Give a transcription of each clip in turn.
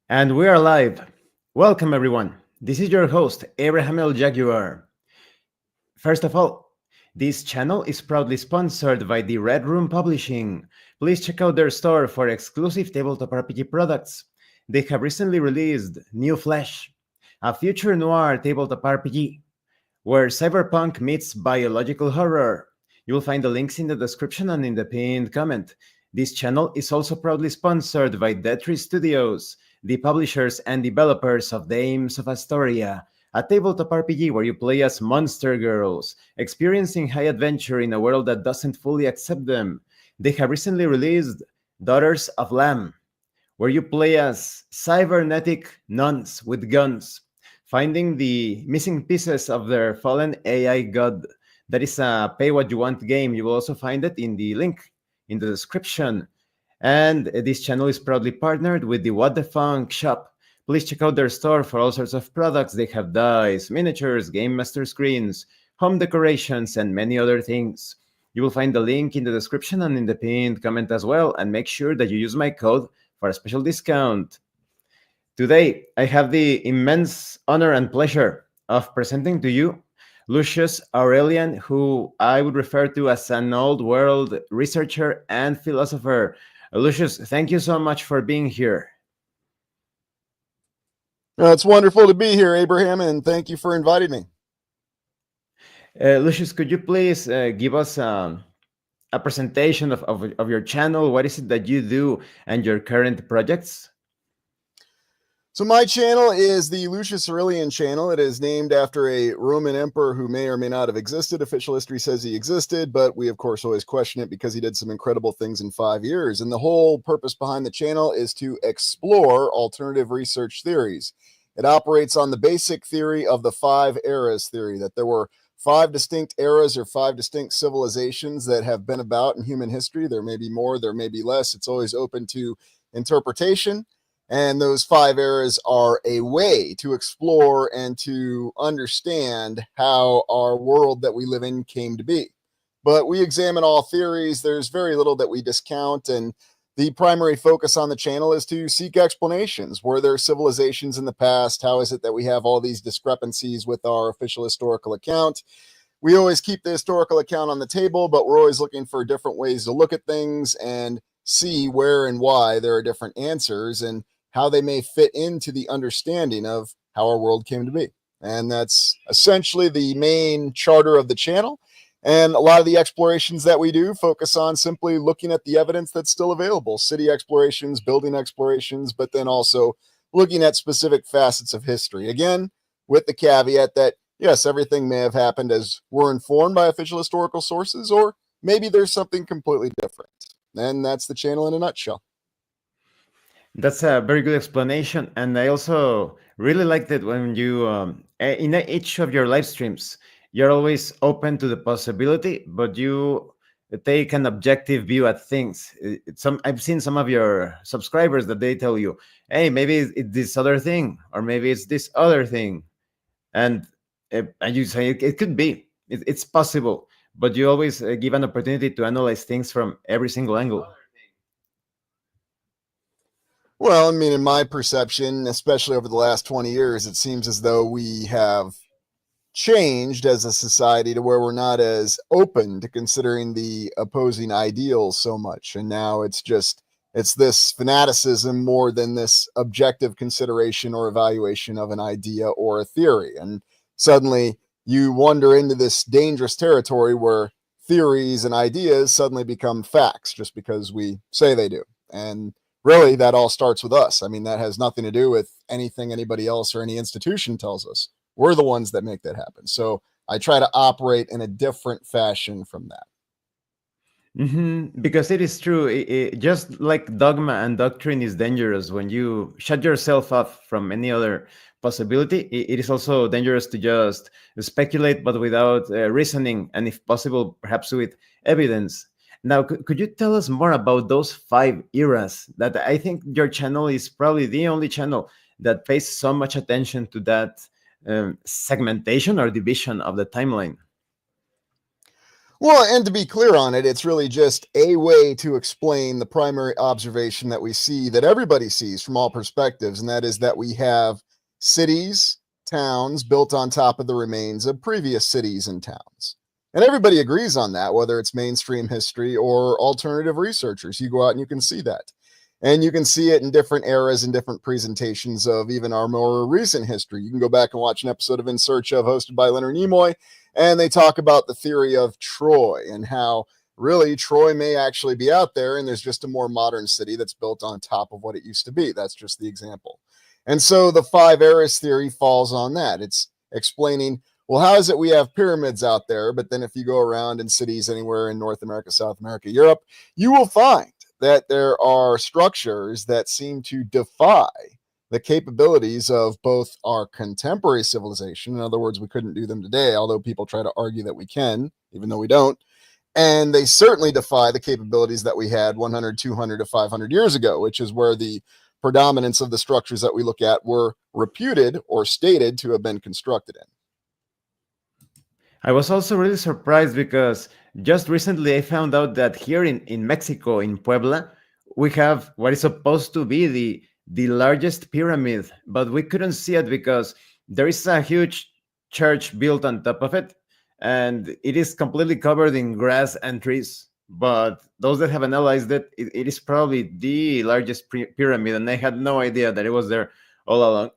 And we are live. Welcome, everyone. This is your host, Abraham El Jaguar. First of all, this channel is proudly sponsored by the Red Room Publishing. Please check out their store for exclusive tabletop RPG products. They have recently released New Flesh, a future noir tabletop RPG where cyberpunk meets biological horror. You will find the links in the description and in the pinned comment. This channel is also proudly sponsored by Dead Tree Studios, the publishers and developers of Dames of Asstoria, a tabletop RPG where you play as monster girls, experiencing high adventure in a world that doesn't fully accept them. They have recently released Daughters of Lamb, where you play as cybernetic nuns with guns, finding the missing pieces of their fallen AI god. That is a pay what you want game. You will also find it in the link in the description. And this channel is proudly partnered with the What the Funk shop. Please check out their store for all sorts of products. They have dice, miniatures, game master screens, home decorations, and many other things. You will find the link in the description and in the pinned comment as well. And make sure that you use my code for a special discount. Today, I have the immense honor and pleasure of presenting to you Lucius Aurelian, who I would refer to as an old world researcher and philosopher. Lucius, thank you so much for being here. It's wonderful to be here, Abraham, and thank you for inviting me. Lucius, could you please give us a presentation of your channel? What is it that you do and your current projects? So my channel is the Lucius Aurelian channel. It is named after a Roman emperor who may or may not have existed. Official history says he existed, but we, of course, always question it because he did some incredible things in 5 years. And the whole purpose behind the channel is to explore alternative research theories. It operates on the basic theory of the 5 eras theory, that there were 5 distinct eras or 5 distinct civilizations that have been about in human history. There may be more, there may be less. It's always open to interpretation. And those 5 eras are a way to explore and to understand how our world that we live in came to be. But we examine all theories. There's very little that we discount. And the primary focus on the channel is to seek explanations. Were there civilizations in the past? How is it that we have all these discrepancies with our official historical account? We always keep the historical account on the table, but we're always looking for different ways to look at things and see where and why there are different answers and how they may fit into the understanding of how our world came to be. And that's essentially the main charter of the channel. And a lot of the explorations that we do focus on simply looking at the evidence that's still available, city explorations, building explorations, but then also looking at specific facets of history. Again, with the caveat that, yes, everything may have happened as we're informed by official historical sources, or maybe there's something completely different. And that's the channel in a nutshell. That's a very good explanation, and I also really liked it when you, in each of your live streams, you're always open to the possibility, but you take an objective view at things. I've seen some of your subscribers that they tell you, "Hey, maybe it's this other thing, or maybe it's this other thing," and you say it could be, it's possible, but you always give an opportunity to analyze things from every single angle. Well, I mean, in my perception, especially over the last 20 years, it seems as though we have changed as a society to where we're not as open to considering the opposing ideals so much. And now it's this fanaticism more than this objective consideration or evaluation of an idea or a theory. And suddenly you wander into this dangerous territory where theories and ideas suddenly become facts just because we say they do. And really, that all starts with us. I mean, that has nothing to do with anything anybody else or any institution tells us. We're the ones that make that happen. So I try to operate in a different fashion from that. Because it is true. Just like dogma and doctrine is dangerous when you shut yourself off from any other possibility, it is also dangerous to just speculate, but without reasoning, and if possible, perhaps with evidence. Now, could you tell us more about those 5 eras? That I think your channel is probably the only channel that pays so much attention to that segmentation or division of the timeline. Well, and to be clear on it, it's really just a way to explain the primary observation that we see, that everybody sees from all perspectives, and that is that we have cities, towns built on top of the remains of previous cities and towns. And everybody agrees on that, whether it's mainstream history or alternative researchers. You go out and you can see that. And you can see it in different eras and different presentations of even our more recent history. You can go back and watch an episode of In Search of, hosted by Leonard Nimoy, and they talk about the theory of Troy and how really Troy may actually be out there and there's just a more modern city that's built on top of what it used to be. That's just the example. And so the five eras theory falls on that. It's explaining, well, how is it we have pyramids out there, but then if you go around in cities anywhere in North America, South America, Europe, you will find that there are structures that seem to defy the capabilities of both our contemporary civilization. In other words, we couldn't do them today, although people try to argue that we can, even though we don't. And they certainly defy the capabilities that we had 100, 200 to 500 years ago, which is where the predominance of the structures that we look at were reputed or stated to have been constructed in. I was also really surprised because just recently I found out that here in Mexico, in Puebla, we have what is supposed to be the largest pyramid, but we couldn't see it because there is a huge church built on top of it, and it is completely covered in grass and trees. But those that have analyzed it, it is probably the largest pyramid, and I had no idea that it was there all along.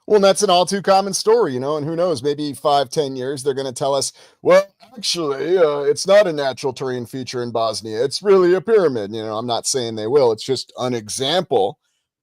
Well, and that's an all too common story, you know, and who knows, maybe 5, 10 years, they're going to tell us, well, actually, it's not a natural terrain feature in Bosnia. It's really a pyramid. You know, I'm not saying they will. It's just an example.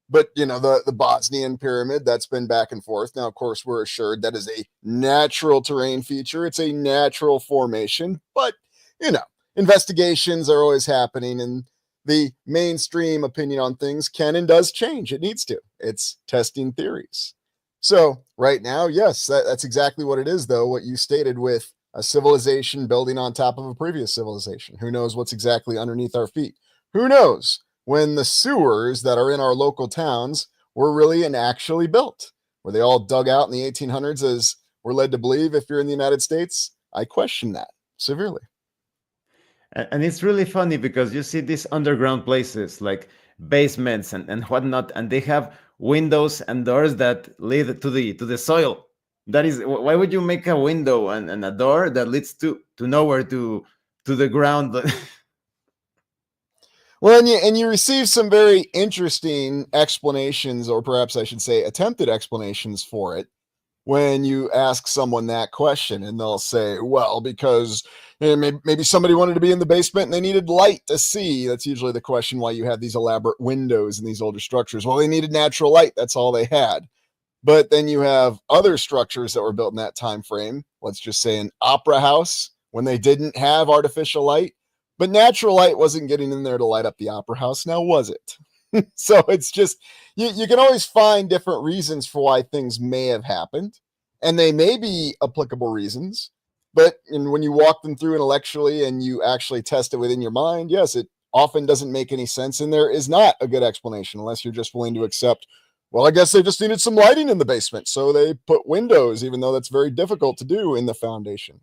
But, you know, the Bosnian pyramid, that's been back and forth. Now, of course, we're assured that is a natural terrain feature. It's a natural formation. But, you know, investigations are always happening, and the mainstream opinion on things can and does change. It needs to. It's testing theories. So right now, yes, that's exactly what it is, though, what you stated with a civilization building on top of a previous civilization. Who knows what's exactly underneath our feet? Who knows when the sewers that are in our local towns were really and actually built? Were they all dug out in the 1800s, as we're led to believe if you're in the United States? I question that severely. And it's really funny because you see these underground places like basements and whatnot, and they have windows and doors that lead to the soil. That is, why would you make a window and a door that leads to nowhere, to the ground? Well, and you receive some very interesting explanations, or perhaps I should say attempted explanations for it, when you ask someone that question, and they'll say, well, because maybe somebody wanted to be in the basement and they needed light to see. That's usually the question why you have these elaborate windows in these older structures. Well, they needed natural light. That's all they had. But then you have other structures that were built in that time frame. Let's just say an opera house, when they didn't have artificial light, but natural light wasn't getting in there to light up the opera house. Now, was it? So it's just, you can always find different reasons for why things may have happened, and they may be applicable reasons, but when you walk them through intellectually and you actually test it within your mind, yes, it often doesn't make any sense, and there is not a good explanation unless you're just willing to accept, well, I guess they just needed some lighting in the basement, so they put windows, even though that's very difficult to do in the foundation.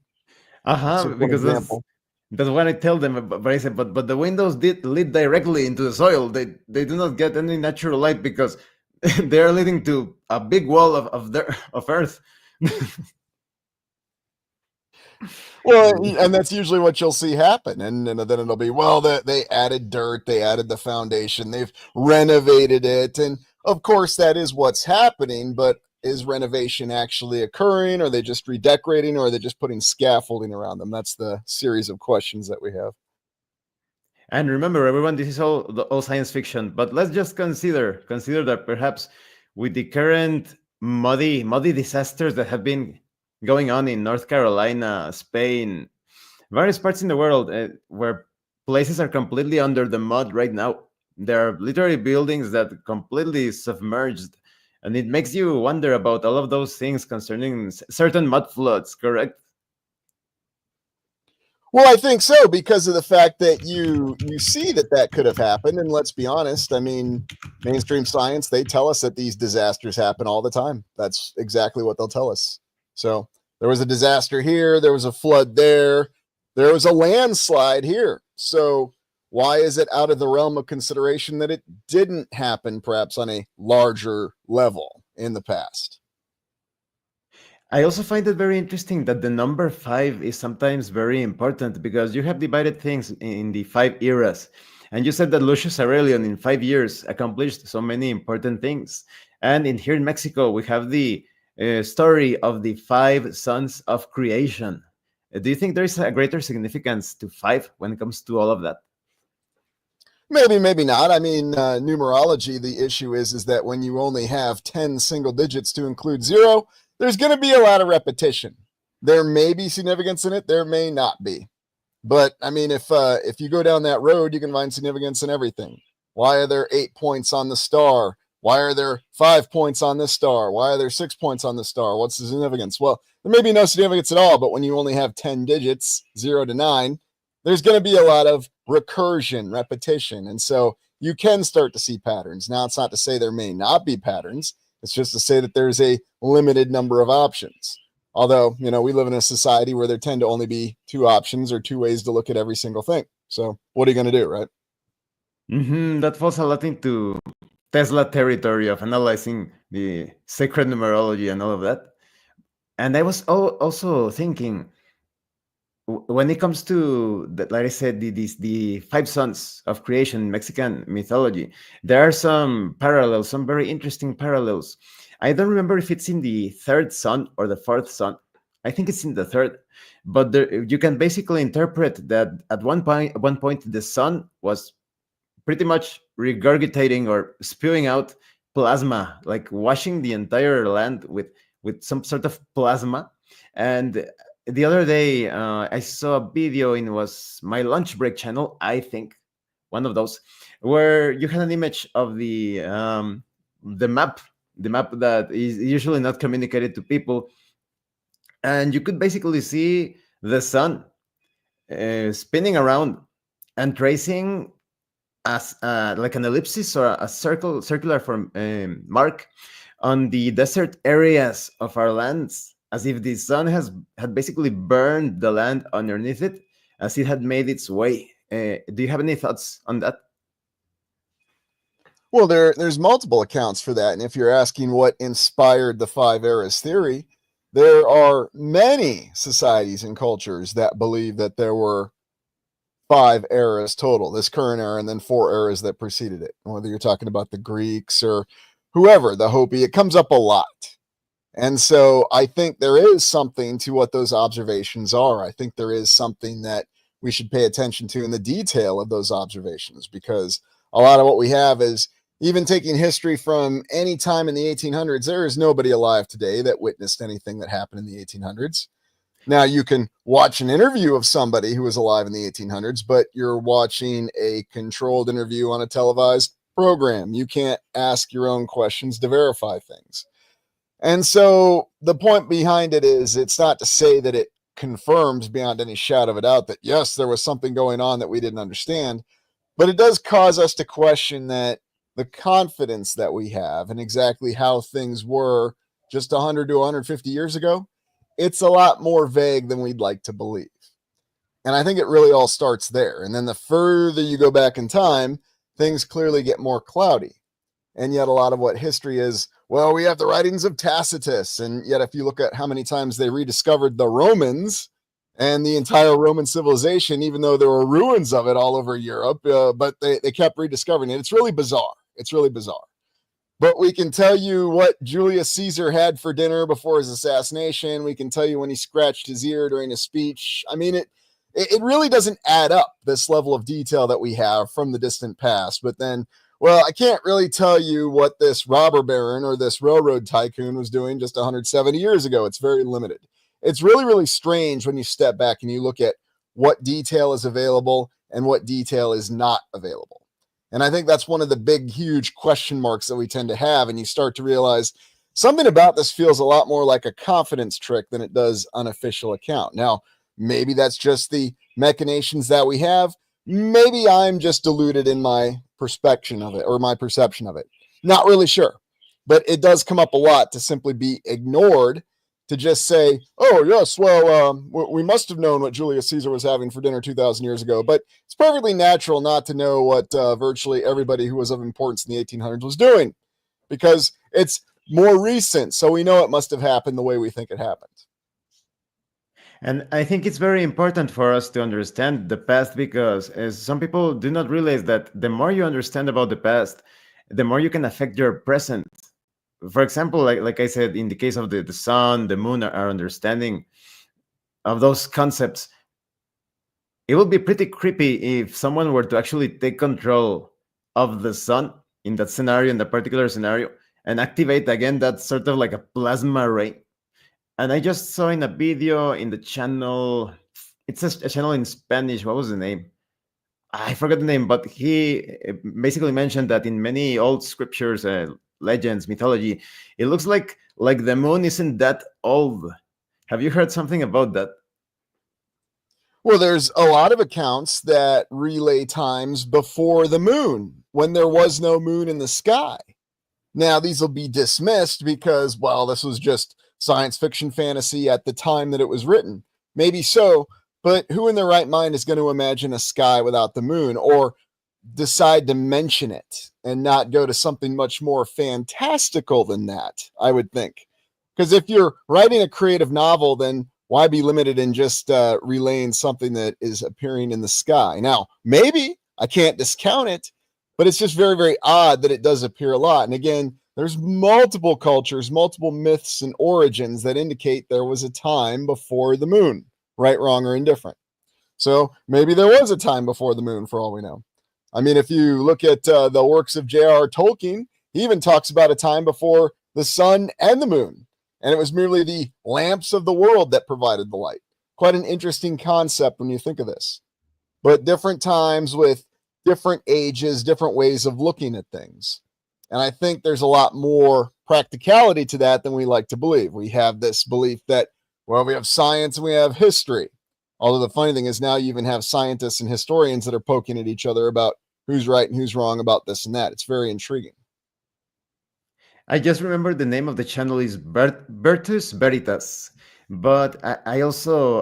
Uh-huh, So, for because example. that's what I tell them. But I said, but the windows did lead directly into the soil. They do not get any natural light because they are leading to a big wall of earth. Well, and that's usually what you'll see happen. And then it'll be, well, they added dirt, they added the foundation, they've renovated it. And of course, that is what's happening. But is renovation actually occurring? Are they just redecorating, or are they just putting scaffolding around them? That's the series of questions that we have. And remember, everyone, this is all science fiction. But let's just consider that perhaps with the current muddy disasters that have been going on in North Carolina, Spain, various parts in the world, where places are completely under the mud right now. There are literally buildings that completely submerged, and it makes you wonder about all of those things concerning certain mud floods. Correct? Well, I think so, because of the fact that you see that could have happened. And let's be honest, I mean, mainstream science, they tell us that these disasters happen all the time. That's exactly what they'll tell us. So There was a disaster here. There was a flood there. There was a landslide here. So why is it out of the realm of consideration that it didn't happen perhaps on a larger level in the past? I also find it very interesting that the number five is sometimes very important because you have divided things in the five eras. And you said that Lucius Aurelian in 5 years accomplished so many important things. And in here in Mexico, we have the story of the five sons of creation. Do you think there is a greater significance to five when it comes to all of that? Maybe, maybe not. I mean, numerology, the issue is that when you only have 10 single digits to include zero, there's going to be a lot of repetition. There may be significance in it. There may not be. But I mean, if you go down that road, you can find significance in everything. Why are there 8 points on the star? Why are there 5 points on this star? Why are there 6 points on the star? What's the significance? Well, there may be no significance at all, but when you only have 10 digits, 0 to 9, there's going to be a lot of recursion, repetition. And so you can start to see patterns. Now, it's not to say there may not be patterns. It's just to say that there's a limited number of options. Although, we live in a society where there tend to only be two options or two ways to look at every single thing. So what are you going to do, right? That falls a lot into Tesla territory of analyzing the sacred numerology and all of that. And I was also thinking, when it comes to, like I said, the five sons of creation in Mexican mythology, there are some parallels, some very interesting parallels. I don't remember if it's in the third son or the fourth son. I think it's in the third, but you can basically interpret that at one point the sun was pretty much regurgitating or spewing out plasma, like washing the entire land with some sort of plasma. And the other day, I saw a video in was my lunch break channel, I think, one of those, where you had an image of the map that is usually not communicated to people, and you could basically see the sun spinning around and tracing as like an ellipsis or a circular form mark on the desert areas of our lands, as if the sun had basically burned the land underneath it, as it had made its way. Do you have any thoughts on that? Well, there's multiple accounts for that. And if you're asking what inspired the five eras theory, there are many societies and cultures that believe that there were 5 eras total, this current era, and then 4 eras that preceded it. Whether you're talking about the Greeks or whoever, the Hopi, it comes up a lot. And so I think there is something to what those observations are. I think there is something that we should pay attention to in the detail of those observations, because a lot of what we have is, even taking history from any time in the 1800s, there is nobody alive today that witnessed anything that happened in the 1800s. Now, you can watch an interview of somebody who was alive in the 1800s, but you're watching a controlled interview on a televised program. You can't ask your own questions to verify things. And so the point behind it is, it's not to say that it confirms beyond any shadow of a doubt that, yes, there was something going on that we didn't understand, but it does cause us to question that the confidence that we have and exactly how things were just 100 to 150 years ago, it's a lot more vague than we'd like to believe. And I think it really all starts there. And then the further you go back in time, things clearly get more cloudy. And yet a lot of what history is, well, we have the writings of Tacitus. And yet if you look at how many times they rediscovered the Romans and the entire Roman civilization, even though there were ruins of it all over Europe, but they kept rediscovering it. It's really bizarre. It's really bizarre. But we can tell you what Julius Caesar had for dinner before his assassination. We can tell you when he scratched his ear during a speech. I mean, it really doesn't add up, this level of detail that we have from the distant past. But then, well, I can't really tell you what this robber baron or this railroad tycoon was doing just 170 years ago. It's very limited. It's really, really strange when you step back and you look at what detail is available and what detail is not available. And I think that's one of the big, huge question marks that we tend to have. And you start to realize something about this feels a lot more like a confidence trick than it does unofficial account. Now, maybe that's just the machinations that we have. Maybe I'm just deluded in my perception of it, or my perception of it. Not really sure. But it does come up a lot to simply be ignored, to just say, oh, yes, well, we must have known what Julius Caesar was having for dinner 2,000 years ago. But it's perfectly natural not to know what virtually everybody who was of importance in the 1800s was doing, because it's more recent. So we know it must have happened the way we think it happened. And I think it's very important for us to understand the past because as some people do not realize that the more you understand about the past, the more you can affect your present. For example, like I said, in the case of the sun, the moon, our understanding of those concepts, it would be pretty creepy if someone were to actually take control of the sun in that scenario, in that particular scenario, and activate again that sort of like a plasma ray. And I just saw in a video in the channel, it's a channel in Spanish. What was the name? I forgot the name, but he basically mentioned that in many old scriptures, legends, mythology, it looks like the moon isn't that old. Have you heard something about that? Well, there's a lot of accounts that relay times before the moon, when there was no moon in the sky. Now, these will be dismissed because, well, this was just science fiction fantasy at the time that it was written. Maybe so, but who in their right mind is going to imagine a sky without the moon, or decide to mention it and not go to something much more fantastical than that, I would think. Because if you're writing a creative novel, then why be limited in just relaying something that is appearing in the sky? Now, maybe I can't discount it, but it's just very, very odd that it does appear a lot. And again, there's multiple cultures, multiple myths and origins that indicate there was a time before the moon, right, wrong, or indifferent. So maybe there was a time before the moon, for all we know. I mean, if you look at the works of J.R.R. Tolkien, he even talks about a time before the sun and the moon, and it was merely the lamps of the world that provided the light. Quite an interesting concept when you think of this. But different times with different ages, different ways of looking at things. And I think there's a lot more practicality to that than we like to believe. We have this belief that, well, we have science and we have history. Although the funny thing is now you even have scientists and historians that are poking at each other about who's right and who's wrong about this and that. It's very intriguing. I just remember the name of the channel is Bertus Veritas. But I also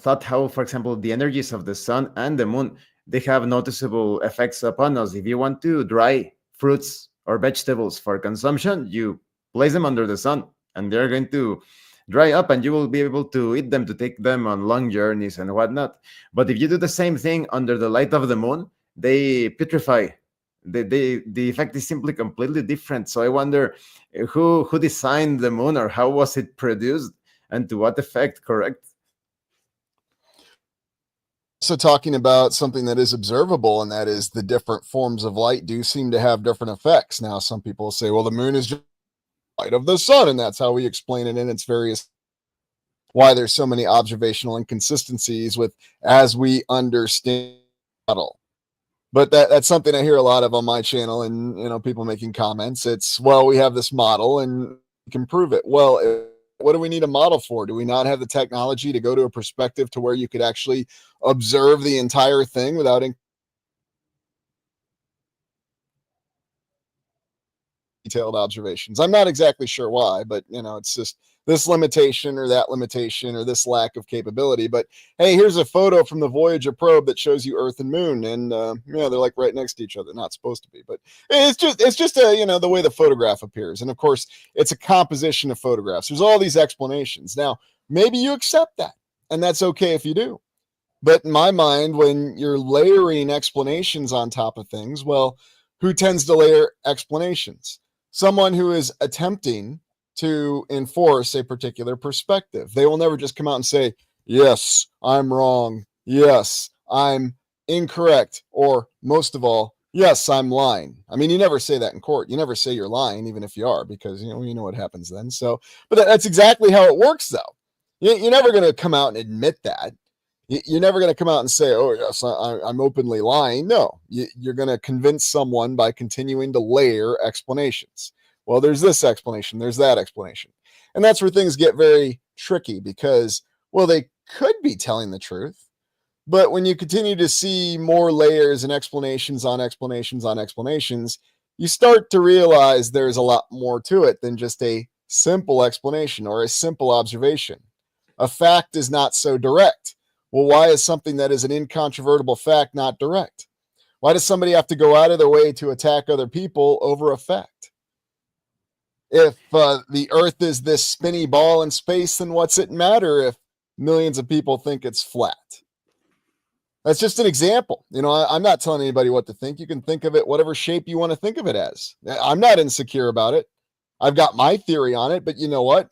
thought how, for example, the energies of the sun and the moon, they have noticeable effects upon us. If you want to dry fruits or vegetables for consumption, you place them under the sun and they're going to dry up and you will be able to eat them to take them on long journeys and whatnot. But if you do the same thing under the light of the moon, they petrify. The effect is simply completely different. So I wonder who designed the moon or how was it produced and to what effect, correct? So talking about something that is observable, and that is the different forms of light do seem to have different effects. Now, some people say, well, the moon is just light of the sun, and that's how we explain it in its various, why there's so many observational inconsistencies with as we understand model. But that's something I hear a lot of on my channel, and people making comments. It's, well, we have this model and we can prove it. Well, what do we need a model for? Do we not have the technology to go to a perspective to where you could actually observe the entire thing without detailed observations? I'm not exactly sure why, but it's just this limitation or that limitation or this lack of capability. But hey, here's a photo from the Voyager probe that shows you Earth and Moon, and they're like right next to each other. Not supposed to be, but it's just the way the photograph appears. And of course, it's a composition of photographs. There's all these explanations. Now, maybe you accept that, and that's okay if you do. But in my mind, when you're layering explanations on top of things, well, who tends to layer explanations? Someone who is attempting to enforce a particular perspective. They will never just come out and say, yes, I'm wrong. Yes, I'm incorrect. Or most of all, yes, I'm lying. I mean, you never say that in court. You never say you're lying, even if you are, because you know what happens then. So, but that's exactly how it works, though. You're never going to come out and admit that. You're never going to come out and say, oh, yes, I'm openly lying. No, you're going to convince someone by continuing to layer explanations. Well, there's this explanation, there's that explanation. And that's where things get very tricky because, well, they could be telling the truth. But when you continue to see more layers and explanations on explanations on explanations, you start to realize there's a lot more to it than just a simple explanation or a simple observation. A fact is not so direct. Well, why is something that is an incontrovertible fact not direct? Why does somebody have to go out of their way to attack other people over a fact? If the earth is this spinny ball in space, then what's it matter if millions of people think it's flat? That's just an example. I'm not telling anybody what to think. You can think of it whatever shape you want to think of it as. I'm not insecure about it. I've got my theory on it, but you know what?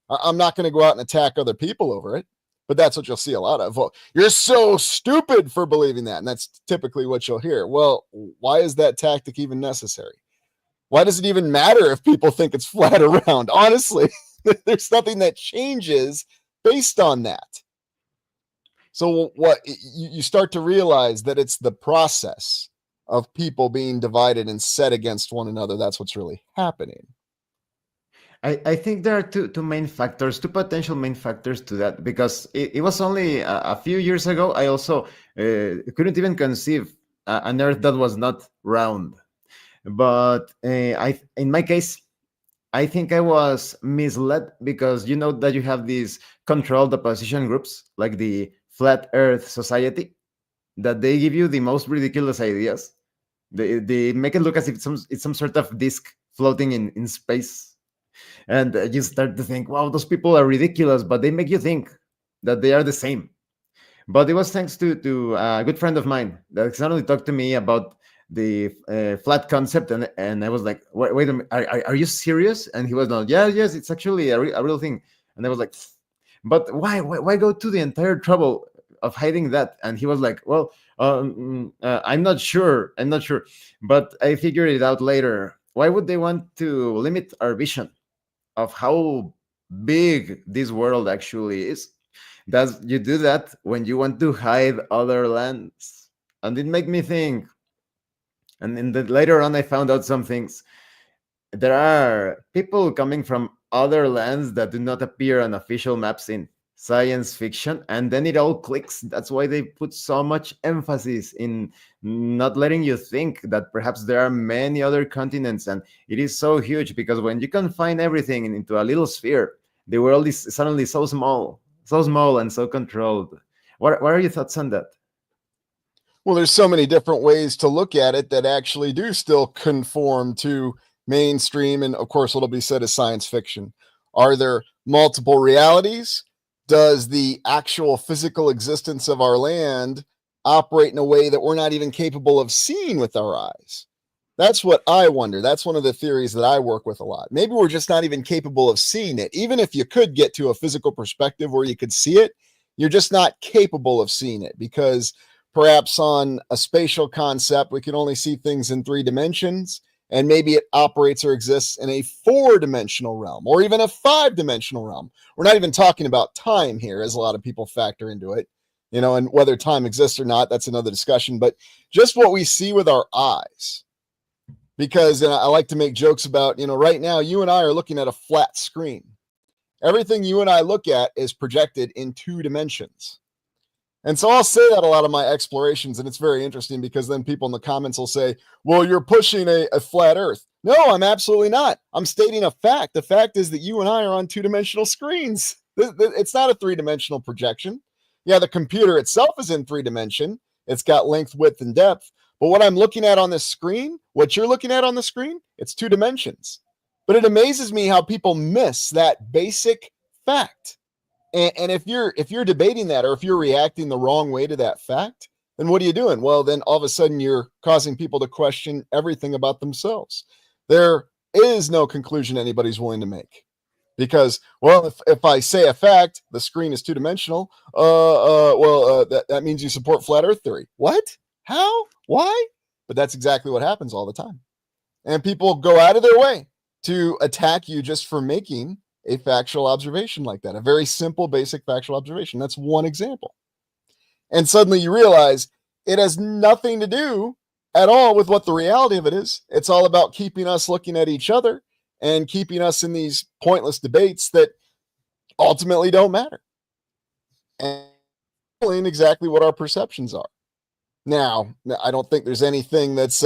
I'm not going to go out and attack other people over it. But that's what you'll see a lot of. Well, you're so stupid for believing that. And that's typically what you'll hear. Well, why is that tactic even necessary? Why does it even matter if people think it's flat around? Honestly, there's nothing that changes based on that. So what you start to realize that it's the process of people being divided and set against one another. That's what's really happening. I think there are two main factors, two potential main factors to that, because it was only a few years ago I also couldn't even conceive an Earth that was not round. But in my case, I think I was misled because you know that you have these controlled opposition groups like the Flat Earth Society that they give you the most ridiculous ideas. They make it look as if it's some sort of disc floating in space. And you start to think, wow, those people are ridiculous, but they make you think that they are the same. But it was thanks to a good friend of mine that suddenly talked to me about the flat concept, and I was like, wait a minute, are you serious? And he was like, yeah, yes, it's actually a real thing. And I was like, but why go to the entire trouble of hiding that? And he was like, well, I'm not sure, but I figured it out later. Why would they want to limit our vision of how big this world actually is? Does you do that when you want to hide other lands? And it made me think. And later on, I found out some things. There are people coming from other lands that do not appear on official maps in science fiction, and then it all clicks. That's why they put so much emphasis in not letting you think that perhaps there are many other continents, and it is so huge because when you confine everything into a little sphere, the world is suddenly so small and so controlled. What are your thoughts on that? Well, there's so many different ways to look at it that actually do still conform to mainstream, and of course what'll be said as science fiction. Are there multiple realities? Does the actual physical existence of our land operate in a way that we're not even capable of seeing with our eyes? That's what I wonder. That's one of the theories that I work with a lot. Maybe we're just not even capable of seeing it. Even if you could get to a physical perspective where you could see it, you're just not capable of seeing it because perhaps on a spatial concept, we can only see things in 3 dimensions, and maybe it operates or exists in a 4-dimensional realm or even a 5-dimensional realm. We're not even talking about time here, as a lot of people factor into it, and whether time exists or not, that's another discussion, but just what we see with our eyes. Because I like to make jokes about, right now, you and I are looking at a flat screen. Everything you and I look at is projected in 2 dimensions. And so I'll say that a lot of my explorations, and it's very interesting because then people in the comments will say, well, you're pushing a flat earth. No, I'm absolutely not. I'm stating a fact. The fact is that you and I are on 2-dimensional screens. It's not a 3-dimensional projection. Yeah, the computer itself is in 3 dimension. It's got length, width, and depth. But what I'm looking at on this screen, what you're looking at on the screen, it's 2 dimensions. But it amazes me how people miss that basic fact. And if you're debating that, or if you're reacting the wrong way to that fact, then what are you doing? Well, then all of a sudden you're causing people to question everything about themselves. There is no conclusion anybody's willing to make. Because, well, if I say a fact, the screen is 2-dimensional, that means you support flat earth theory. What? How? Why? But that's exactly what happens all the time. And people go out of their way to attack you just for making a factual observation like that, a very simple, basic factual observation. That's one example. And suddenly you realize it has nothing to do at all with what the reality of it is. It's all about keeping us looking at each other and keeping us in these pointless debates that ultimately don't matter. And exactly what our perceptions are. Now, I don't think there's anything that's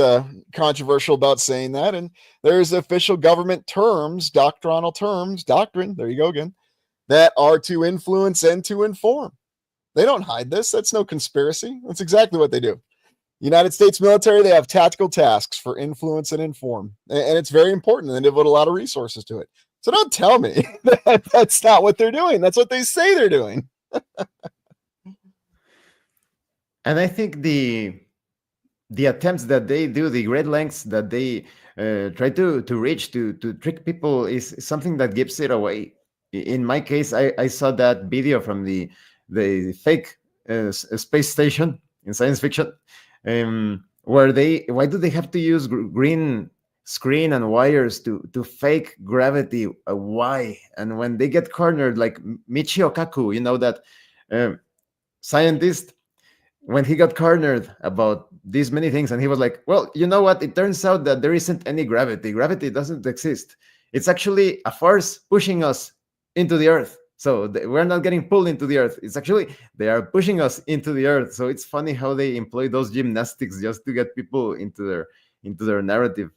controversial about saying that. And there's official government terms, doctrinal terms, doctrine, there you go again, that are to influence and to inform. They don't hide this. That's no conspiracy. That's exactly what they do. United States military, they have tactical tasks for influence and inform. And it's very important. And they devote a lot of resources to it. So don't tell me that that's not what they're doing. That's what they say they're doing. And I think the attempts that they do, the great lengths that they try to reach to trick people is something that gives it away. In my case, I saw that video from the fake space station in science fiction, where why do they have to use green screen and wires to fake gravity? Why? And when they get cornered, like Michio Kaku, that scientist, when he got cornered about these many things, and he was like, well, you know what, it turns out that there isn't any gravity doesn't exist. It's actually a force pushing us into the earth. So we're not getting pulled into the earth. It's actually they are pushing us into the earth. So it's funny how they employ those gymnastics just to get people into their narrative.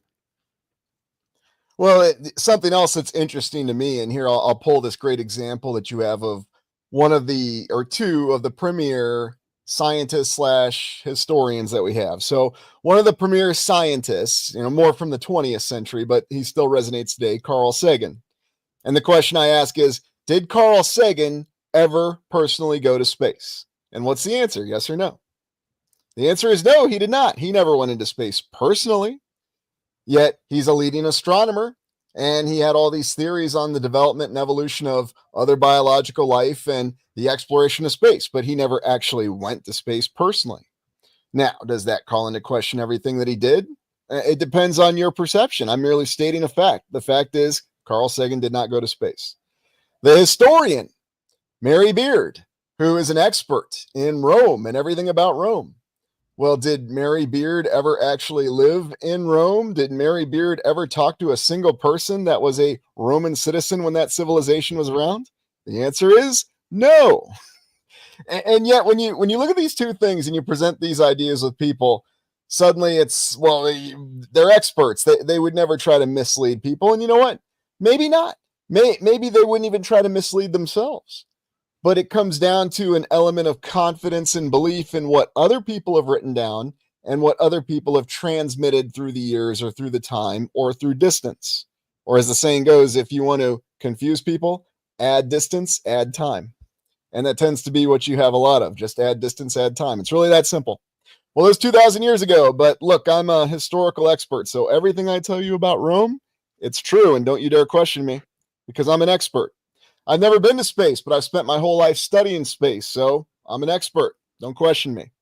Well, something else that's interesting to me, and here I'll pull this great example that you have of one of the or two of the premier scientists slash historians that we have. So one of the premier scientists, more from the 20th century, but he still resonates today, Carl Sagan. And the question I ask is, did Carl Sagan ever personally go to space? And what's the answer? Yes or no? The answer is no, he did not. He never went into space personally. Yet he's a leading astronomer, and he had all these theories on the development and evolution of other biological life and the exploration of space, but he never actually went to space personally. Now, does that call into question everything that he did? It depends on your perception. I'm merely stating a fact. The fact is, Carl Sagan did not go to space. The historian, Mary Beard, who is an expert in Rome and everything about Rome. Well, did Mary Beard ever actually live in Rome? Did Mary Beard ever talk to a single person that was a Roman citizen when that civilization was around? The answer is no. And yet, when you look at these two things and you present these ideas with people, suddenly it's, well, they're experts. They would never try to mislead people. And you know what? Maybe not. Maybe they wouldn't even try to mislead themselves. But it comes down to an element of confidence and belief in what other people have written down and what other people have transmitted through the years or through the time or through distance. Or as the saying goes, if you want to confuse people, add distance, add time. And that tends to be what you have a lot of. Just add distance, add time. It's really that simple. Well, it was 2,000 years ago, but look, I'm a historical expert. So everything I tell you about Rome, it's true. And don't you dare question me because I'm an expert. I've never been to space, but I've spent my whole life studying space, so I'm an expert. Don't question me.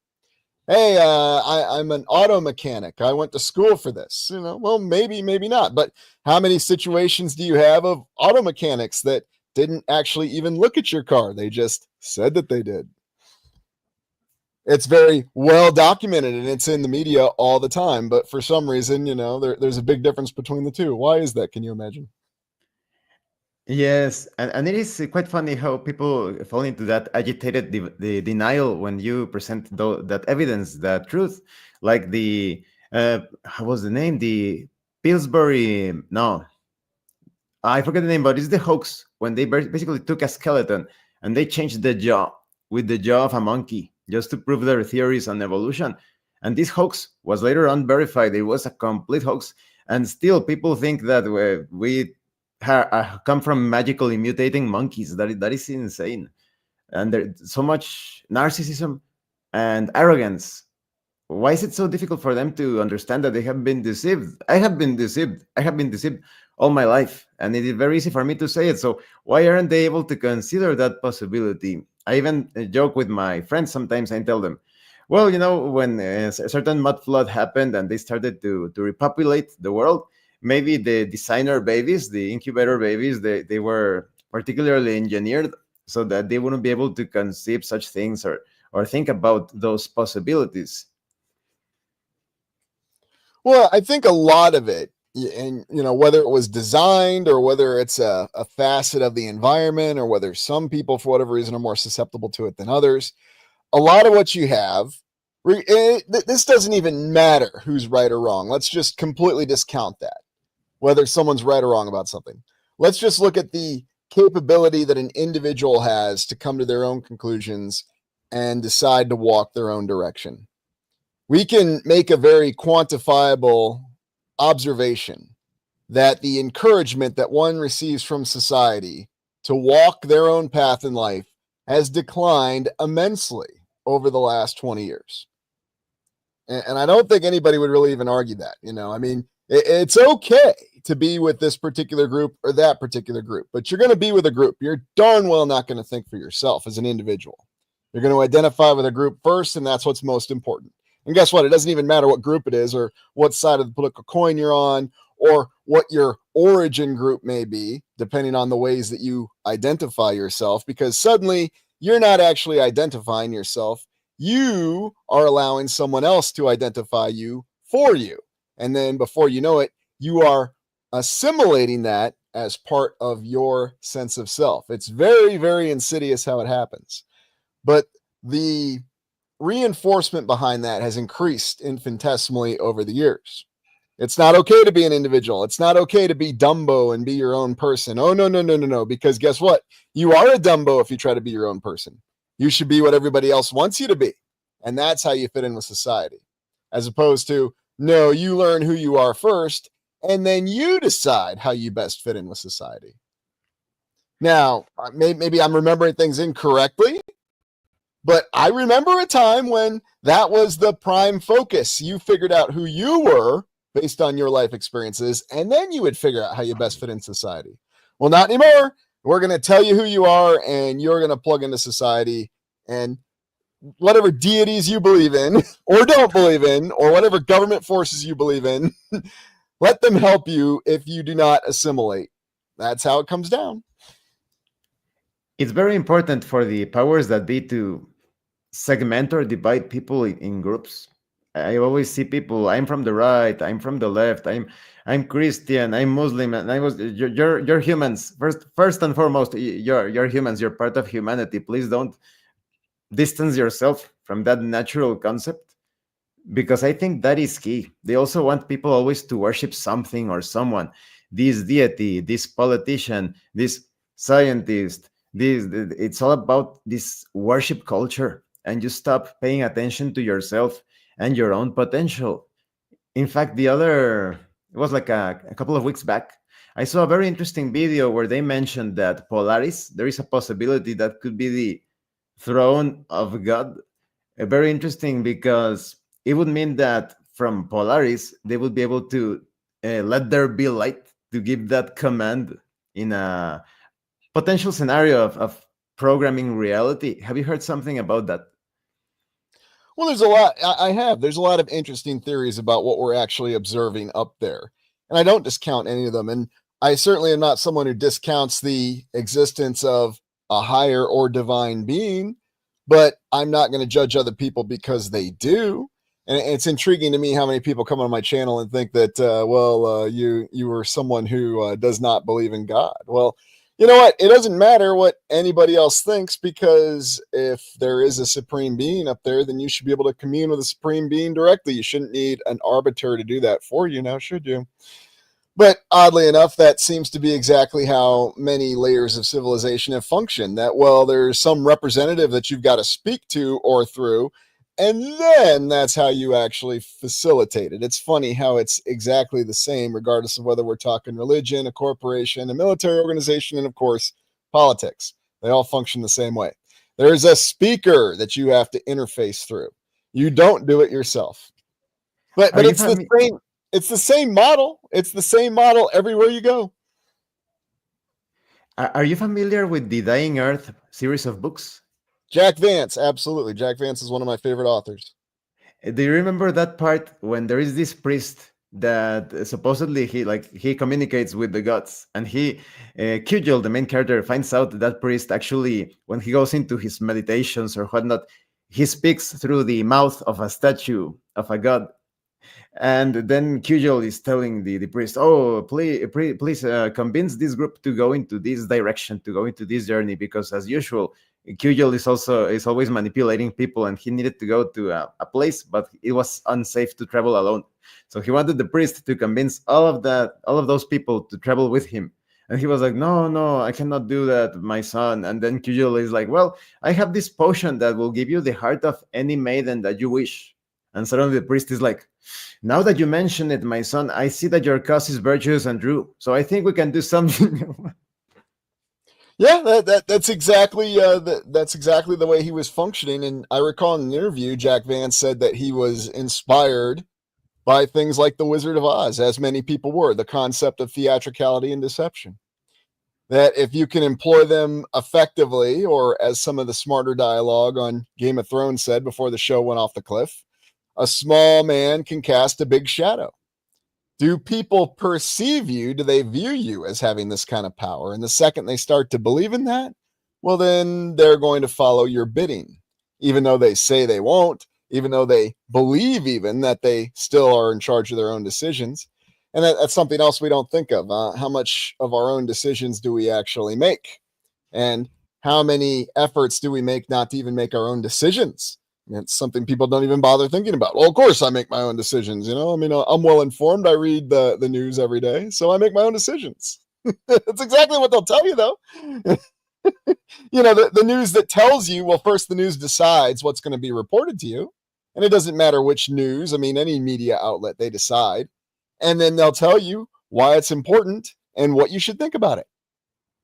Hey, I'm an auto mechanic. I went to school for this. Well, maybe not. But how many situations do you have of auto mechanics that didn't actually even look at your car? They just said that they did. It's very well documented, and it's in the media all the time. But for some reason, there's a big difference between the two. Why is that? Can you imagine? Yes, and it is quite funny how people fall into that agitated the denial when you present that evidence, that truth, like how was the name? The Pillsbury, no, I forget the name, but it's the hoax when they basically took a skeleton and they changed the jaw with the jaw of a monkey just to prove their theories on evolution. And this hoax was later on verified. It was a complete hoax. And still people think that we come from magically mutating monkeys. That is insane. And there's so much narcissism and arrogance. Why is it so difficult for them to understand that they have been deceived? I have been deceived. I have been deceived all my life, and it is very easy for me to say it. So why aren't they able to consider that possibility? I even joke with my friends sometimes. I tell them, well, when a certain mud flood happened and they started to repopulate the world, maybe the designer babies, the incubator babies, they were particularly engineered so that they wouldn't be able to conceive such things or think about those possibilities. Well, I think a lot of it, and whether it was designed or whether it's a facet of the environment or whether some people for whatever reason are more susceptible to it than others, a lot of what you have This doesn't even matter who's right or wrong. Let's just completely discount that, whether someone's right or wrong about something. Let's just look at the capability that an individual has to come to their own conclusions and decide to walk their own direction. We can make a very quantifiable observation that the encouragement that one receives from society to walk their own path in life has declined immensely over the last 20 years. And I don't think anybody would really even argue that. I mean, it's okay to be with this particular group or that particular group, but you're going to be with a group. You're darn well not going to think for yourself as an individual. You're going to identify with a group first, and that's what's most important. And guess what? It doesn't even matter what group it is or what side of the political coin you're on or what your origin group may be, depending on the ways that you identify yourself, because suddenly you're not actually identifying yourself. You are allowing someone else to identify you for you. And then before you know it, you are assimilating that as part of your sense of self. It's very, very insidious how it happens. But the reinforcement behind that has increased infinitesimally over the years. It's not okay to be an individual. It's not okay to be Dumbo and be your own person. Oh, no. Because guess what? You are a Dumbo if you try to be your own person. You should be what everybody else wants you to be. And that's how you fit in with society. As opposed to, no, you learn who you are first, and then you decide how you best fit in with society. Now, maybe I'm remembering things incorrectly, but I remember a time when that was the prime focus. You figured out who you were based on your life experiences, and then you would figure out how you best fit in society. Well, not anymore. We're going to tell you who you are, and you're going to plug into society, and whatever deities you believe in or don't believe in, or whatever government forces you believe in, let them help you if you do not assimilate. That's how it comes down. It's very important for the powers that be to segment or divide people in groups. I always see people. I'm from the right. I'm from the left. I'm Christian. I'm Muslim. And you're humans. First and foremost, you're humans. You're part of humanity. Please don't distance yourself from that natural concept, because I think that is key. They also want people always to worship something or someone. This deity, this politician, this scientist. It's all about this worship culture, and you stop paying attention to yourself and your own potential. In fact, it was like a couple of weeks back, I saw a very interesting video where they mentioned that Polaris, there is a possibility that could be the throne of God. Very interesting, because it would mean that from Polaris, they would be able to let there be light, to give that command in a potential scenario of programming reality. Have you heard something about that? Well, there's a lot. I have. There's a lot of interesting theories about what we're actually observing up there. And I don't discount any of them. And I certainly am not someone who discounts the existence of a higher or divine being, but I'm not going to judge other people because they do. And it's intriguing to me how many people come on my channel and think that, you were someone who does not believe in God. Well, you know what? It doesn't matter what anybody else thinks, because if there is a supreme being up there, then you should be able to commune with the supreme being directly. You shouldn't need an arbiter to do that for you now, should you? But oddly enough, that seems to be exactly how many layers of civilization have functioned. That, well, there's some representative that you've got to speak to or through, and then that's how you actually facilitate it. It's funny how it's exactly the same, regardless of whether we're talking religion, a corporation, a military organization, and of course, politics. They all function the same way. There's a speaker that you have to interface through. You don't do it yourself. But it's the same. It's the same model. It's the same model everywhere you go. Are you familiar with the Dying Earth series of books? Jack Vance, absolutely. Jack Vance is one of my favorite authors. Do you remember that part when there is this priest that supposedly he communicates with the gods, and Kujal, the main character, finds out that priest actually, when he goes into his meditations or whatnot, he speaks through the mouth of a statue of a god. And then Kujal is telling the priest, "Oh, please convince this group to go into this direction, to go into this journey, because as usual, Kujal is always manipulating people, and he needed to go to a place, but it was unsafe to travel alone. So he wanted the priest to convince all of those people to travel with him. And he was like, "No, no, I cannot do that, my son." And then Kujal is like, "Well, I have this potion that will give you the heart of any maiden that you wish." And suddenly the priest is like, "Now that you mention it, my son, I see that your cause is virtuous and true. So I think we can do something." Yeah, that's exactly that's exactly the way he was functioning. And I recall in an interview, Jack Vance said that he was inspired by things like The Wizard of Oz, as many people were, the concept of theatricality and deception. That if you can employ them effectively, or as some of the smarter dialogue on Game of Thrones said before the show went off the cliff, a small man can cast a big shadow. Do people perceive you? Do they view you as having this kind of power? And the second they start to believe in that, well, then they're going to follow your bidding, even though they say they won't, even though they believe even that they still are in charge of their own decisions. And that's something else we don't think of. How much of our own decisions do we actually make? And how many efforts do we make not to even make our own decisions? It's something people don't even bother thinking about. Well, of course, I make my own decisions. I mean, I'm well informed. I read the news every day, so I make my own decisions. That's exactly what they'll tell you, though. The news that tells you, well, first the news decides what's going to be reported to you. And it doesn't matter which news. I mean, any media outlet, they decide. And then they'll tell you why it's important and what you should think about it.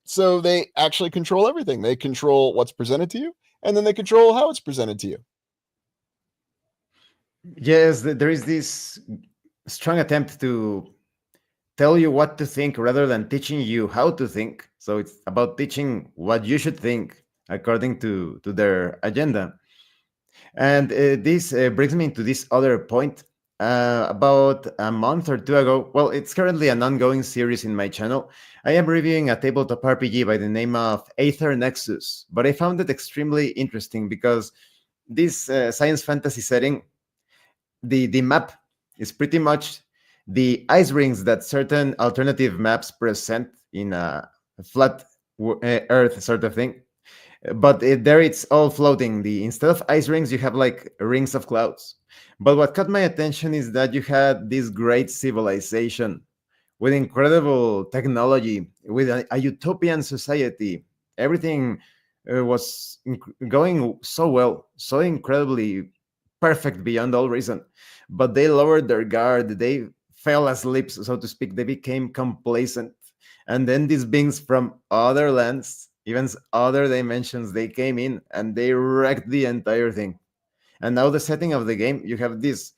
So they actually control everything. They control what's presented to you, and then they control how it's presented to you. Yes, there is this strong attempt to tell you what to think rather than teaching you how to think. So it's about teaching what you should think according to their agenda. And this brings me to this other point. About a month or two ago, well, it's currently an ongoing series in my channel. I am reviewing a tabletop RPG by the name of Aether Nexus, but I found it extremely interesting because this science fantasy setting, the map is pretty much the ice rings that certain alternative maps present in a flat earth sort of thing, but there it's all floating. The instead of ice rings you have like rings of clouds. But what caught my attention is that you had this great civilization with incredible technology, with a utopian society. Everything was going so well, so incredibly perfect beyond all reason. But they lowered their guard. They fell asleep, so to speak. They became complacent. And then these beings from other lands, even other dimensions, they came in and they wrecked the entire thing. And now the setting of the game, you have this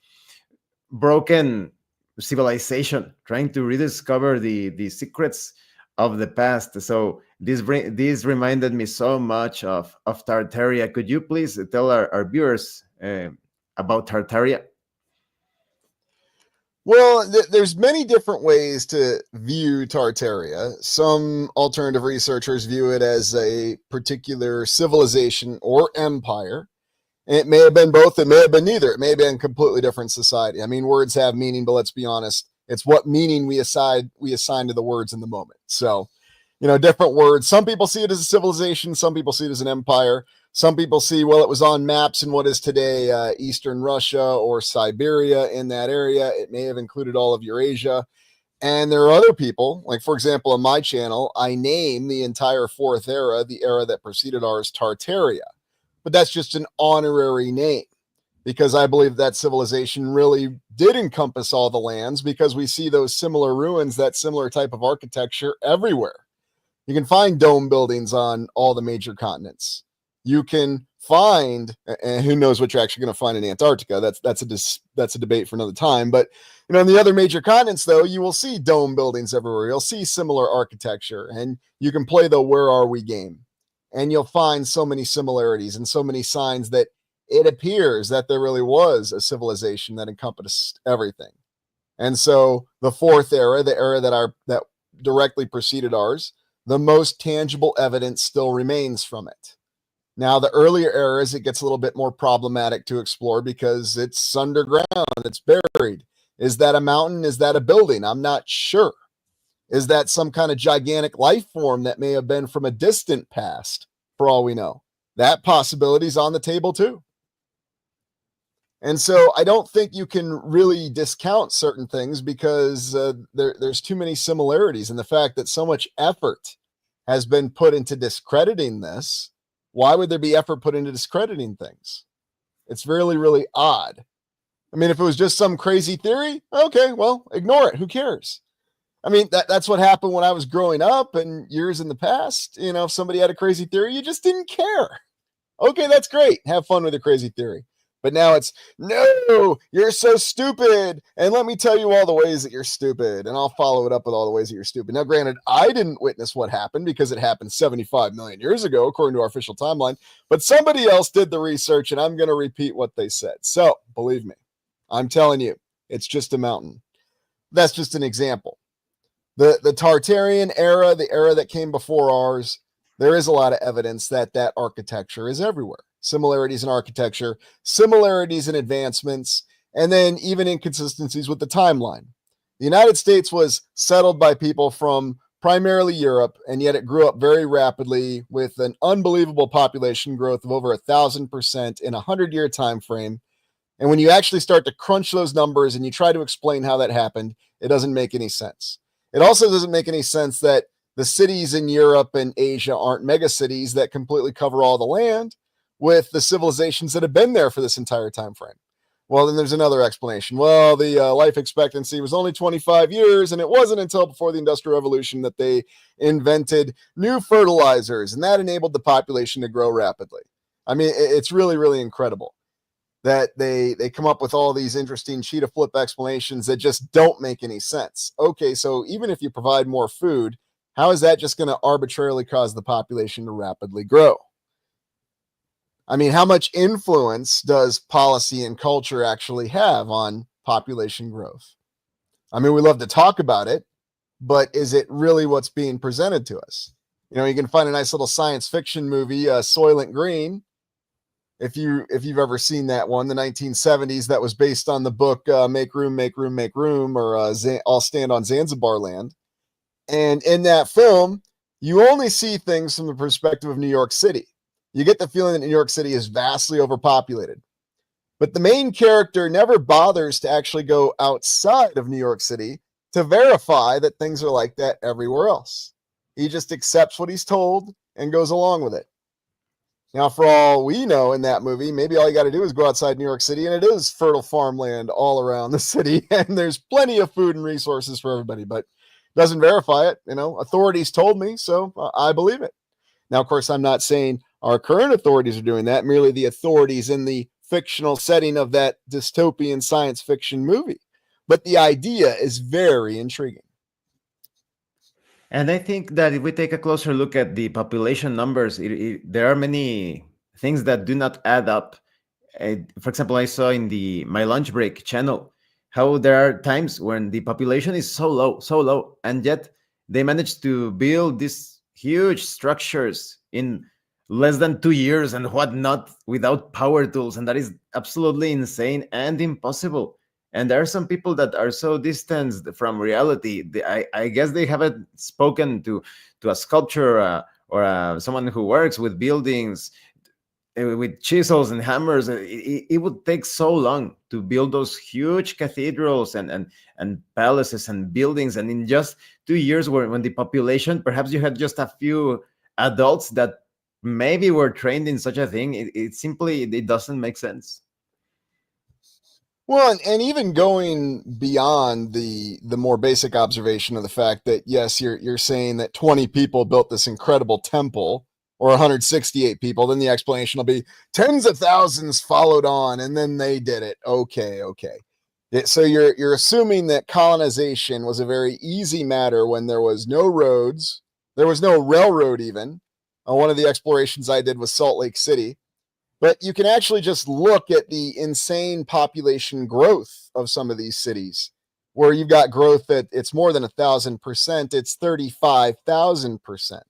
broken civilization trying to rediscover the secrets of the past. So this reminded me so much of Tartaria. Could you please tell our viewers about Tartaria? Well, there's many different ways to view Tartaria. Some alternative researchers view it as a particular civilization or empire. It may have been both. It may have been neither. It may have been a completely different society. I mean, words have meaning, but let's be honest. It's what meaning we assign to the words in the moment. So, different words. Some people see it as a civilization. Some people see it as an empire. Some people see, well, it was on maps in what is today Eastern Russia or Siberia in that area. It may have included all of Eurasia. And there are other people, like, for example, on my channel, I name the entire fourth era, the era that preceded ours, Tartaria. But that's just an honorary name because I believe that civilization really did encompass all the lands because we see those similar ruins, that similar type of architecture everywhere. You can find dome buildings on all the major continents. You can find, and who knows what you're actually going to find in Antarctica. That's a debate for another time. But on the other major continents, though, you will see dome buildings everywhere. You'll see similar architecture, and you can play the "Where Are We" game, and you'll find so many similarities and so many signs that it appears that there really was a civilization that encompassed everything. And so the fourth era, the era that directly preceded ours, the most tangible evidence still remains from it. Now, the earlier eras, it gets a little bit more problematic to explore because it's underground, it's buried. Is that a mountain? Is that a building? I'm not sure. Is that some kind of gigantic life form that may have been from a distant past, for all we know? that possibility is on the table too. And so I don't think you can really discount certain things because there's too many similarities. And the fact that so much effort has been put into discrediting this, why would there be effort put into discrediting things? It's really, really odd. I mean, if it was just some crazy theory, okay, well, ignore it. Who cares? I mean, that's what happened when I was growing up and years in the past. You know, if somebody had a crazy theory, you just didn't care. Okay, that's great. Have fun with a crazy theory. But now it's, no, you're so stupid. And let me tell you all the ways that you're stupid. And I'll follow it up with all the ways that you're stupid. Now, granted, I didn't witness what happened because it happened 75 million years ago, according to our official timeline. But somebody else did the research, and I'm going to repeat what they said. So, believe me, I'm telling you, it's just a mountain. That's just an example. The Tartarian era, the era that came before ours, there is a lot of evidence that that architecture is everywhere. Similarities in architecture, similarities in advancements, and then even inconsistencies with the timeline. The United States was settled by people from primarily Europe, and yet it grew up very rapidly with an unbelievable population growth of over 1,000% in a 100-year time frame. And when you actually start to crunch those numbers and you try to explain how that happened, it doesn't make any sense. It also doesn't make any sense that the cities in Europe and Asia aren't megacities that completely cover all the land with the civilizations that have been there for this entire time frame. Well, then there's another explanation. Well, the life expectancy was only 25 years, and it wasn't until before the Industrial Revolution that they invented new fertilizers, and that enabled the population to grow rapidly. I mean, it's really, really incredible that they come up with all these interesting cheetah flip explanations that just don't make any sense. Okay, so even if you provide more food, how is that just going to arbitrarily cause the population to rapidly grow? I mean, how much influence does policy and culture actually have on population growth? I mean, we love to talk about it, but is it really what's being presented to us? You know, you can find a nice little science fiction movie, Soylent Green, if you've ever seen that one, the 1970s, that was based on the book Make Room, Make Room, Make Room, or I'll Stand on Zanzibar Land. And in that film, you only see things from the perspective of New York City. You get the feeling that New York City is vastly overpopulated. But the main character never bothers to actually go outside of New York City to verify that things are like that everywhere else. He just accepts what he's told and goes along with it. Now, for all we know in that movie, maybe all you got to do is go outside New York City, and it is fertile farmland all around the city, and there's plenty of food and resources for everybody, but doesn't verify it. You know, authorities told me, so I believe it. Now, of course, I'm not saying our current authorities are doing that, merely the authorities in the fictional setting of that dystopian science fiction movie. But the idea is very intriguing. And I think that if we take a closer look at the population numbers, there are many things that do not add up. For example, I saw in my lunch break channel how there are times when the population is so low, and yet they managed to build these huge structures in less than 2 years and whatnot without power tools, and that is absolutely insane and impossible. And there are some people that are so distanced from reality. I guess they haven't spoken to a sculptor or someone who works with buildings with chisels and hammers. It would take so long to build those huge cathedrals and palaces and buildings. And in just 2 years, when the population, perhaps you had just a few adults that maybe were trained in such a thing, it simply doesn't make sense. Well, and even going beyond the more basic observation of the fact that, yes, you're saying that 20 people built this incredible temple, or 168 people, then the explanation will be tens of thousands followed on, and then they did it. Okay. So you're assuming that colonization was a very easy matter when there was no roads, there was no railroad even. One of the explorations I did was Salt Lake City. But you can actually just look at the insane population growth of some of these cities, where you've got growth that it's more than 1,000%, it's 35,000%.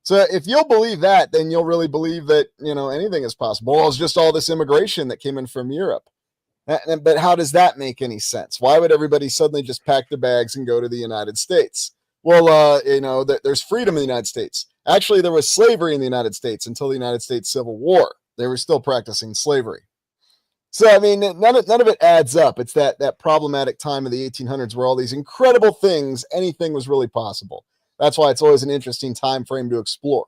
So if you'll believe that, then you'll really believe that, you know, anything is possible. Well, it's just all this immigration that came in from Europe. But how does that make any sense? Why would everybody suddenly just pack their bags and go to the United States? Well, there's freedom in the United States. Actually, there was slavery in the United States until the United States Civil War. They were still practicing slavery. So, I mean, none of it adds up. It's that problematic time of the 1800s where all these incredible things, anything was really possible. That's why it's always an interesting time frame to explore,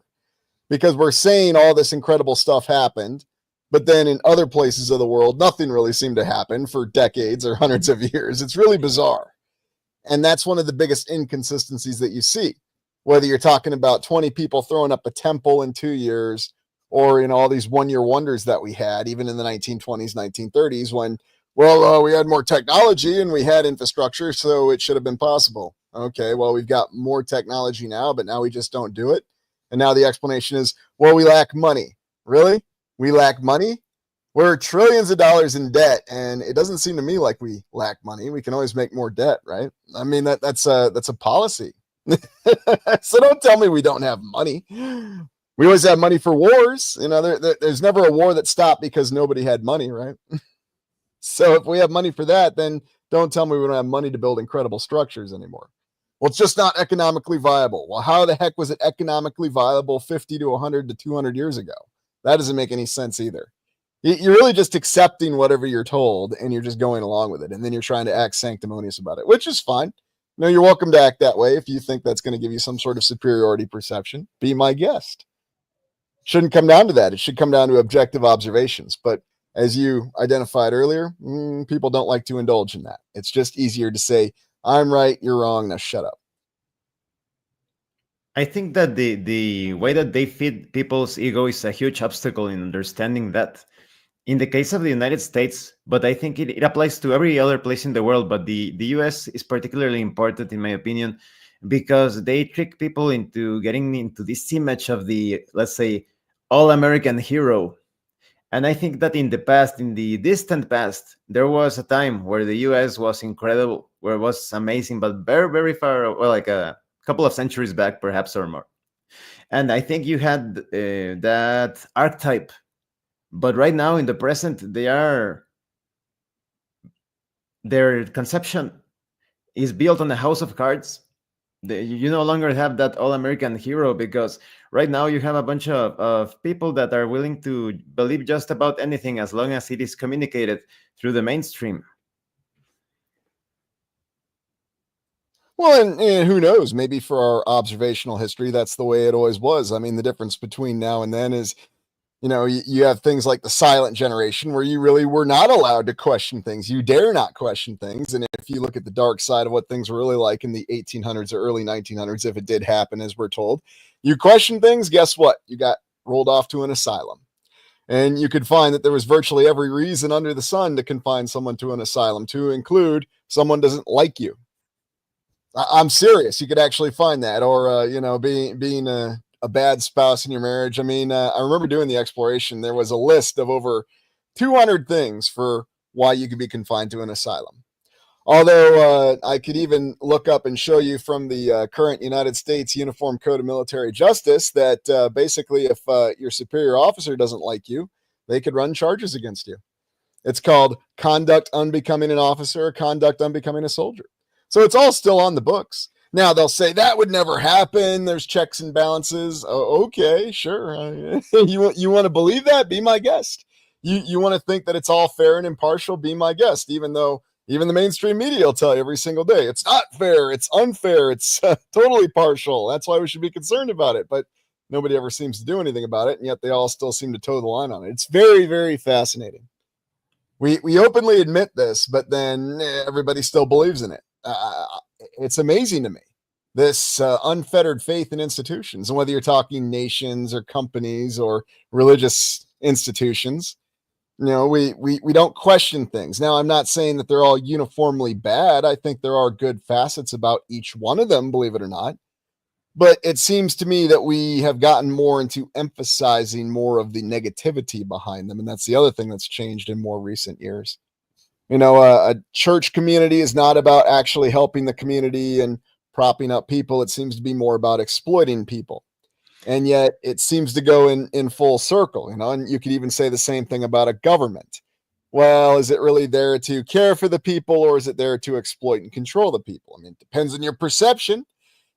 because we're saying all this incredible stuff happened, but then in other places of the world, nothing really seemed to happen for decades or hundreds of years. It's really bizarre. And that's one of the biggest inconsistencies that you see, whether you're talking about 20 people throwing up a temple in 2 years, or in all these one-year wonders that we had, even in the 1920s, 1930s, when, we had more technology and we had infrastructure, so it should have been possible. Okay, well, we've got more technology now, but now we just don't do it. And now the explanation is, we lack money. Really? We lack money? We're trillions of dollars in debt, and it doesn't seem to me like we lack money. We can always make more debt, right? I mean, that's a policy. So don't tell me we don't have money. We always have money for wars. There's never a war that stopped because nobody had money, right? So if we have money for that, then don't tell me we don't have money to build incredible structures anymore. Well, it's just not economically viable. Well, how the heck was it economically viable 50 to 100 to 200 years ago? That doesn't make any sense either. You're really just accepting whatever you're told, and you're just going along with it. And then you're trying to act sanctimonious about it, which is fine. You're welcome to act that way if you think that's going to give you some sort of superiority perception. Be my guest. Shouldn't come down to that. It should come down to objective observations. But as you identified earlier, people don't like to indulge in that. It's just easier to say, I'm right, you're wrong, now shut up. I think that the way that they feed people's ego is a huge obstacle in understanding that. In the case of the United States, but I think it applies to every other place in the world, but the US is particularly important, in my opinion, because they trick people into getting into this image of the, let's say, all-American hero. And I think that in the past, in the distant past, there was a time where the US was incredible, where it was amazing, but very, very far, like a couple of centuries back, perhaps, or more. And I think you had that archetype. But right now, in the present, their conception is built on a house of cards. You no longer have that all-American hero, because right now you have a bunch of people that are willing to believe just about anything as long as it is communicated through the mainstream. Well, and who knows? Maybe for our observational history, that's the way it always was. I mean, the difference between now and then is, you have things like the silent generation where you really were not allowed to question things. You dare not question things. And if you look at the dark side of what things were really like in the 1800s or early 1900s, if it did happen, as we're told, you question things, guess what? You got rolled off to an asylum. And you could find that there was virtually every reason under the sun to confine someone to an asylum, to include someone doesn't like you. I'm serious. You could actually find that, or being a bad spouse in your marriage. I mean, I remember doing the exploration. There was a list of over 200 things for why you could be confined to an asylum. Although I could even look up and show you from the current United States Uniform Code of Military Justice that basically if your superior officer doesn't like you, they could run charges against you. It's called conduct unbecoming an officer, or conduct unbecoming a soldier. So it's all still on the books. Now they'll say that would never happen. There's checks and balances. Oh, okay, sure. You want to believe that? Be my guest. You want to think that it's all fair and impartial? Be my guest. Even though even the mainstream media will tell you every single day it's not fair, it's unfair, it's totally partial. That's why we should be concerned about it. But nobody ever seems to do anything about it, and yet they all still seem to toe the line on it. It's very, very fascinating. We openly admit this, but then everybody still believes in it. It's amazing to me, this unfettered faith in institutions, and whether you're talking nations or companies or religious institutions, we don't question things. Now, I'm not saying that they're all uniformly bad. I think there are good facets about each one of them, believe it or not. But it seems to me that we have gotten more into emphasizing more of the negativity behind them. And that's the other thing that's changed in more recent years. A church community is not about actually helping the community and propping up people. It seems to be more about exploiting people. And yet it seems to go in full circle, and you could even say the same thing about a government. Well, is it really there to care for the people, or is it there to exploit and control the people? I mean, it depends on your perception.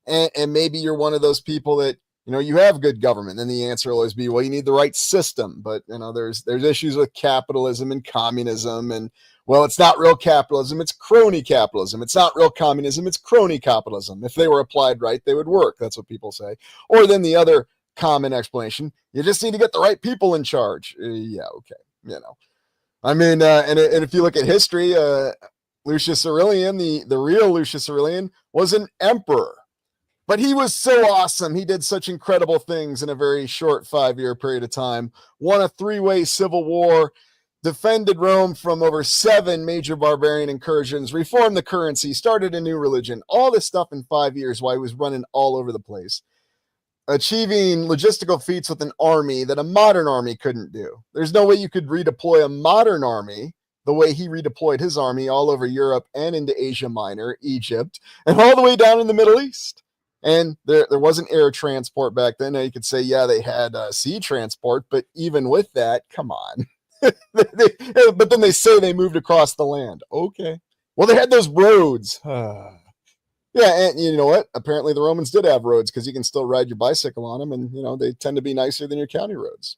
And maybe you're one of those people that, you have good government. Then the answer will always be, well, you need the right system. But there's issues with capitalism and communism, and well, it's not real capitalism, it's crony capitalism. It's not real communism, it's crony capitalism. If they were applied right, they would work. That's what people say. Or then the other common explanation, you just need to get the right people in charge. Yeah, okay. I mean, and if you look at history, Lucius Aurelian, the real Lucius Aurelian, was an emperor. But he was so awesome. He did such incredible things in a very short 5-year period of time. Won a 3-way civil war, defended Rome from over 7 major barbarian incursions, reformed the currency, started a new religion, all this stuff in 5 years while he was running all over the place, achieving logistical feats with an army that a modern army couldn't do. There's no way you could redeploy a modern army the way he redeployed his army all over Europe and into Asia Minor, Egypt, and all the way down in the Middle East. And there wasn't air transport back then. Now you could say, yeah, they had sea transport, but even with that, come on. But then they say they moved across the land. Okay. Well, they had those roads. Yeah, and you know what? Apparently the Romans did have roads because you can still ride your bicycle on them, and they tend to be nicer than your county roads.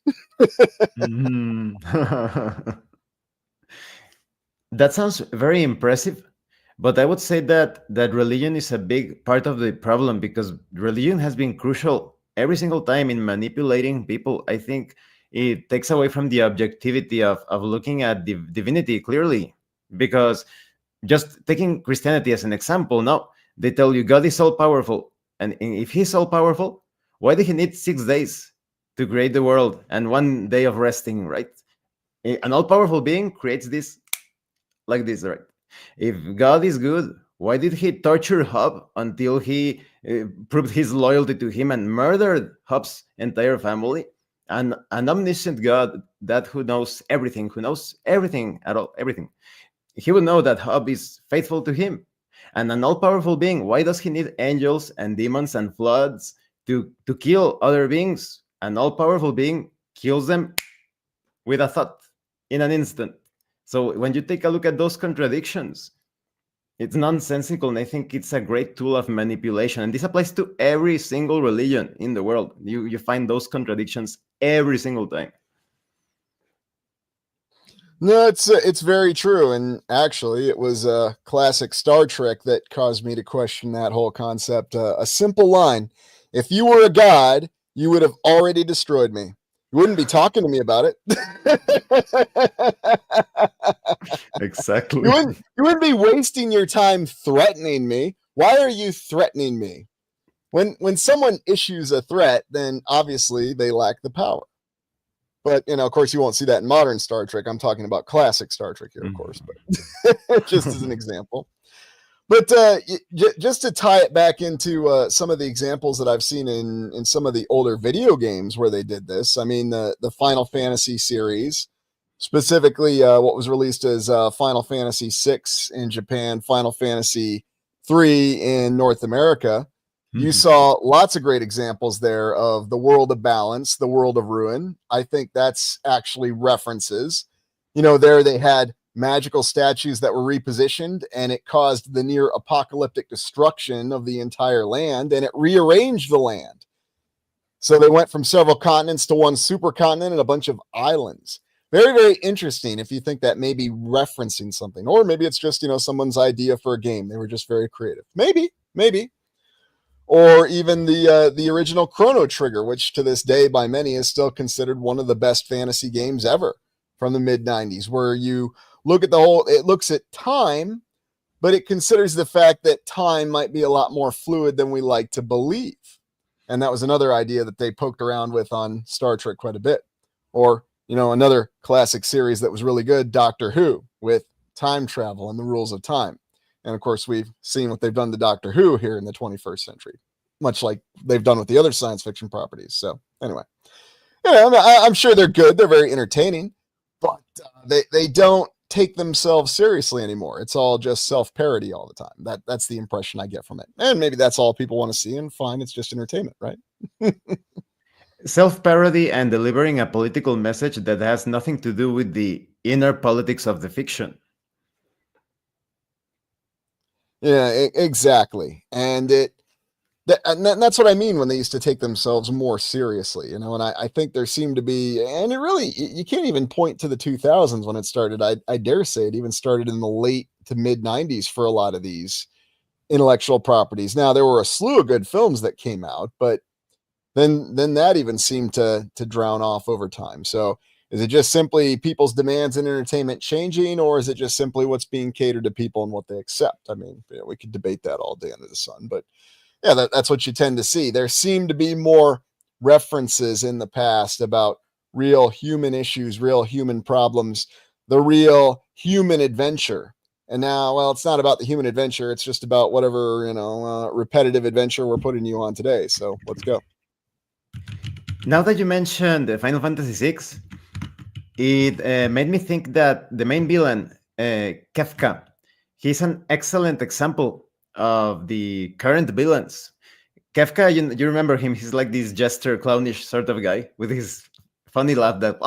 That sounds very impressive. But I would say that religion is a big part of the problem, because religion has been crucial every single time in manipulating people. I think it takes away from the objectivity of looking at divinity clearly. Because just taking Christianity as an example, now they tell you God is all powerful. And if he's all powerful, why did he need 6 days to create the world and 1 day of resting, right? An all powerful being creates this like this, right? If God is good, why did he torture Hob until he proved his loyalty to him and murdered Hob's entire family? And an omniscient God who knows everything at all, everything. He would know that Hob is faithful to him. And an all-powerful being, why does he need angels and demons and floods to kill other beings? An all-powerful being kills them with a thought in an instant. So when you take a look at those contradictions, it's nonsensical, and I think it's a great tool of manipulation. And this applies to every single religion in the world. You find those contradictions every single time. No, it's very true. And actually, it was a classic Star Trek that caused me to question that whole concept. A simple line: if you were a god, you would have already destroyed me. You wouldn't be talking to me about it. Exactly. You wouldn't be wasting your time threatening me. Why are you threatening me? When someone issues a threat, then obviously they lack the power. But, of course, you won't see that in modern Star Trek. I'm talking about classic Star Trek here, of course, but just as an example. But just to tie it back into some of the examples that I've seen in some of the older video games where they did this, I mean, the Final Fantasy series, specifically what was released as Final Fantasy VI in Japan, Final Fantasy III in North America, you saw lots of great examples there of the world of balance, the world of ruin. I think that's actually references. There they had magical statues that were repositioned, and it caused the near apocalyptic destruction of the entire land, and it rearranged the land. So they went from several continents to one supercontinent and a bunch of islands. Very, very interesting if you think that may be referencing something, or maybe it's just, someone's idea for a game. They were just very creative. Maybe. Or even the original Chrono Trigger, which to this day by many is still considered one of the best fantasy games ever from the mid-90s, where you look at it looks at time, but it considers the fact that time might be a lot more fluid than we like to believe. And that was another idea that they poked around with on Star Trek quite a bit. Or, another classic series that was really good, Doctor Who, with time travel and the rules of time. And of course, we've seen what they've done to Doctor Who here in the 21st century, much like they've done with the other science fiction properties. So anyway, I'm sure they're good. They're very entertaining, but they don't take themselves seriously anymore. It's all just self-parody all the time. That's the impression I get from it. And maybe that's all people want to see, and fine, it's just entertainment, right? Self-parody and delivering a political message that has nothing to do with the inner politics of the fiction. Yeah, exactly. And that's what I mean when they used to take themselves more seriously, and I think there seemed to be, and it really, you can't even point to the 2000s when it started. I dare say it even started in the late to mid 90s for a lot of these intellectual properties. Now, there were a slew of good films that came out, but then that even seemed to drown off over time. So is it just simply people's demands in entertainment changing, or is it just simply what's being catered to people and what they accept? I mean, we could debate that all day under the sun, but yeah, that's what you tend to see. There seem to be more references in the past about real human issues, real human problems, the real human adventure. And now, well, it's not about the human adventure. It's just about whatever, repetitive adventure we're putting you on today. So let's go. Now that you mentioned Final Fantasy VI, it made me think that the main villain, Kefka, he's an excellent example of the current villains. Kefka, you remember him? He's like this jester, clownish sort of guy with his funny laugh that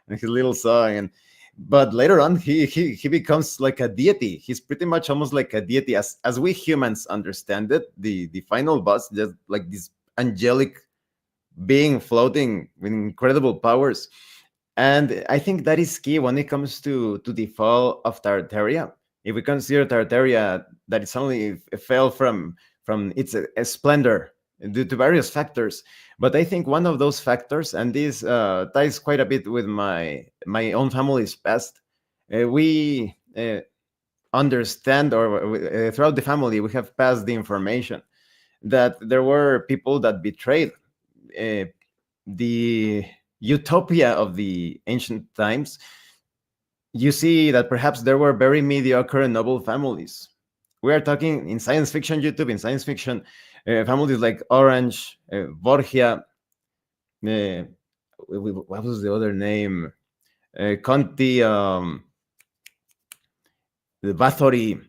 and his little song. But later on, he becomes like a deity. He's pretty much almost like a deity, as we humans understand it. The final boss, just like this angelic being floating with incredible powers. And I think that is key when it comes to the fall of Tartaria. If we consider Tartaria that it's only fell from its splendor due to various factors, but I think one of those factors, and this ties quite a bit with my own family's past, we understand, or throughout the family, we have passed the information that there were people that betrayed uh, the utopia of the ancient times. You see that perhaps there were very mediocre and noble families. We are talking in science fiction YouTube, in science fiction, families like Orange, Borgia, what was the other name? Conti, Bathory.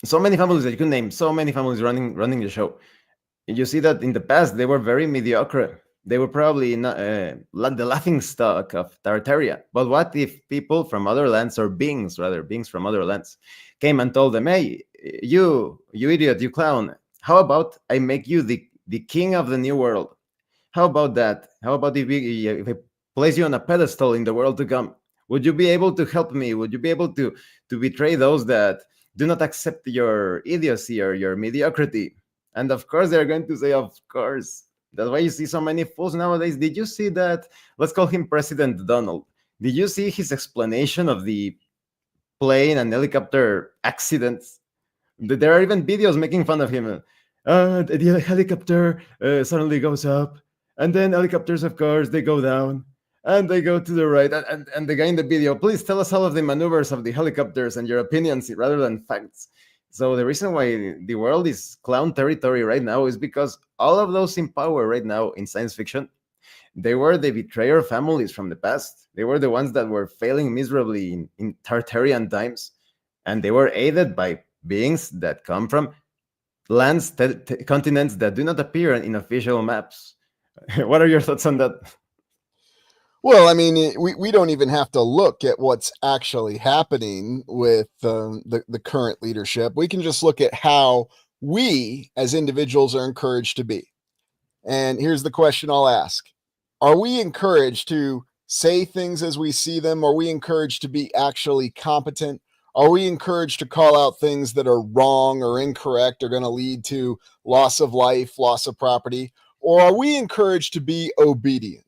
So many families that you can name, so many families running the show. You see that in the past they were very mediocre. They were probably not, the laughing stock of Tartaria. But what if people from other lands, or beings rather, beings from other lands, came and told them, "Hey, you idiot, you clown! How about I make you the king of the new world? How about that? How about if I place you on a pedestal in the world to come? Would you be able to help me? Would you be able to betray those that do not accept your idiocy or your mediocrity?" And of course, they're going to say, "Of course." That's why you see so many fools nowadays. Did you see that? Let's call him President Donald. Did you see his explanation of the plane and helicopter accidents? There are even videos making fun of him. The helicopter suddenly goes up, and then helicopters, of course, they go down, and they go to the right. And the guy in the video, "Please tell us all of the maneuvers of the helicopters and your opinions rather than facts." So the reason why the world is clown territory right now is because all of those in power right now in science fiction, they were the betrayer families from the past. They were the ones that were failing miserably in Tartarian times, and they were aided by beings that come from lands, continents that do not appear in official maps. What are your thoughts on that? Well, I mean, we don't even have to look at what's actually happening with the current leadership. We can just look at how we as individuals are encouraged to be. And here's the question I'll ask. Are we encouraged to say things as we see them? Are we encouraged to be actually competent? Are we encouraged to call out things that are wrong or incorrect, or going to lead to loss of life, loss of property? Or are we encouraged to be obedient?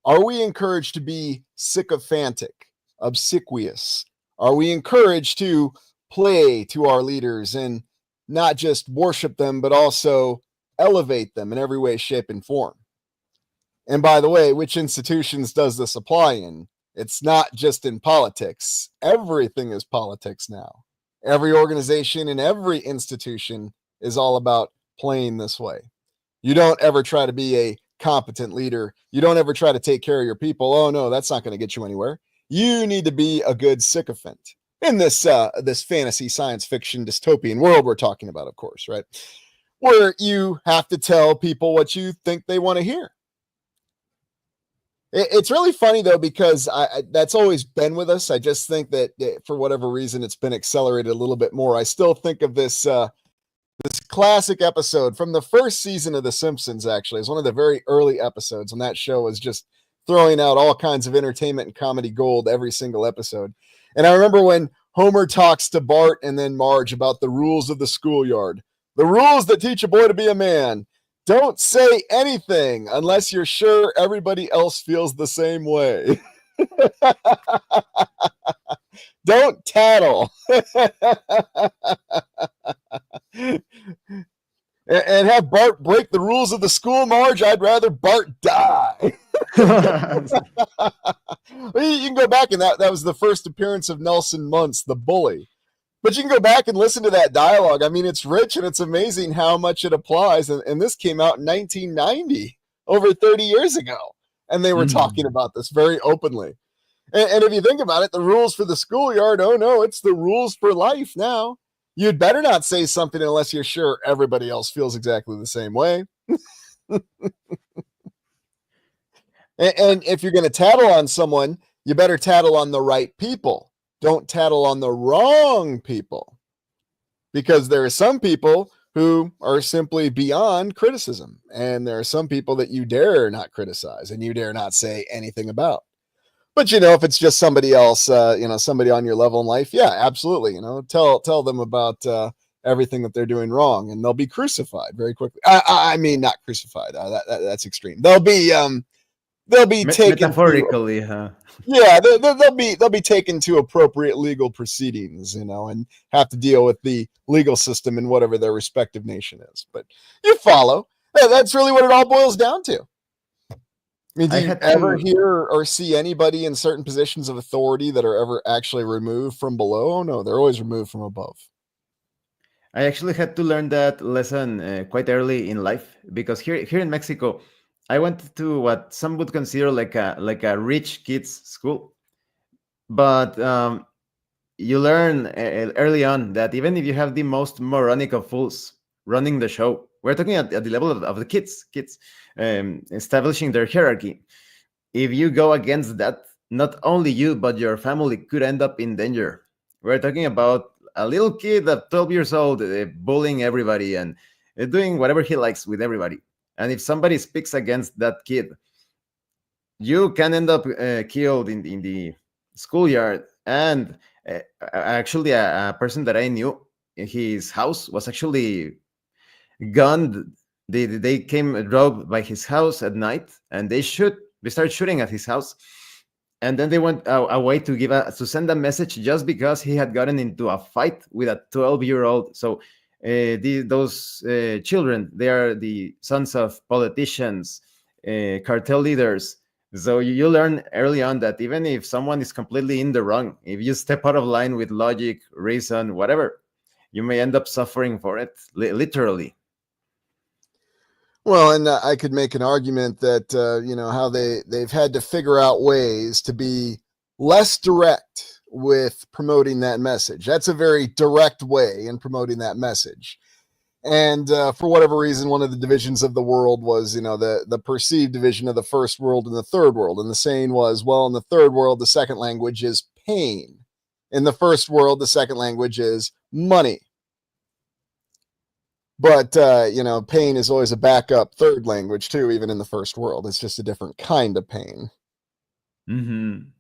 Are we encouraged to be sycophantic, obsequious? Are we encouraged to play to our leaders and not just worship them, but also elevate them in every way, shape, and form? And by the way, which institutions does this apply in? It's not just in politics. Everything is politics now. Every organization and every institution is all about playing this way. You don't ever try to be a competent leader. You don't ever try to take care of your people. Oh no, that's not going to get you anywhere. You need to be a good sycophant in this this fantasy science fiction dystopian world we're talking about, of course, right? Where you have to tell people what you think they want to hear. It's really funny though, because that's always been with us. I just think that for whatever reason, it's been accelerated a little bit more. I still think of this This classic episode from the first season of The Simpsons, actually, is one of the very early episodes when that show was just throwing out all kinds of entertainment and comedy gold every single episode. And I remember when Homer talks to Bart and then Marge about the rules of the schoolyard. The rules that teach a boy to be a man. Don't say anything unless you're sure everybody else feels the same way. Don't tattle. And have Bart break the rules of the school, Marge. I'd rather Bart die. You can go back, and that was the first appearance of Nelson Muntz, the bully. But you can go back and listen to that dialogue. I mean, it's rich, and it's amazing how much it applies. And this came out in 1990, over 30 years ago. And they were talking about this very openly. And if you think about it, the rules for the schoolyard, oh no, it's the rules for life now. You'd better not say something unless you're sure everybody else feels exactly the same way. And if you're going to tattle on someone, you better tattle on the right people. Don't tattle on the wrong people. Because there are some people who are simply beyond criticism. And there are some people that you dare not criticize and you dare not say anything about. But, if it's just somebody else, somebody on your level in life, yeah, absolutely. Tell them about everything that they're doing wrong, and they'll be crucified very quickly. I mean, not crucified. That's extreme. They'll be taken metaphorically, huh? Yeah, they'll be taken to appropriate legal proceedings, and have to deal with the legal system in whatever their respective nation is. But you follow. That's really what it all boils down to. I mean, do you ever hear or see anybody in certain positions of authority that are ever actually removed from below? Oh, no, they're always removed from above. I actually had to learn that lesson quite early in life, because here in Mexico, I went to what some would consider like a rich kids school. But you learn early on that even if you have the most moronic of fools running the show, we're talking at the level of the kids establishing their hierarchy. If you go against that, not only you but your family could end up in danger. We're talking about a little kid at 12 years old bullying everybody and doing whatever he likes with everybody. And if somebody speaks against that kid, you can end up killed in the schoolyard. And actually, a person that I knew, his house was actually gunned. They drove by his house at night, and they started shooting at his house. And then they went away to send a message, just because he had gotten into a fight with a 12-year-old. So those children, they are the sons of politicians, cartel leaders. So you learn early on that even if someone is completely in the wrong, if you step out of line with logic, reason, whatever, you may end up suffering for it, literally. Well, and I could make an argument that, how they've had to figure out ways to be less direct with promoting that message. That's a very direct way in promoting that message. And for whatever reason, one of the divisions of the world was, the perceived division of the first world and the third world. And the saying was, well, in the third world, the second language is pain. In the first world, the second language is money. But, pain is always a backup third language, too, even in the first world. It's just a different kind of pain. Mm-hmm.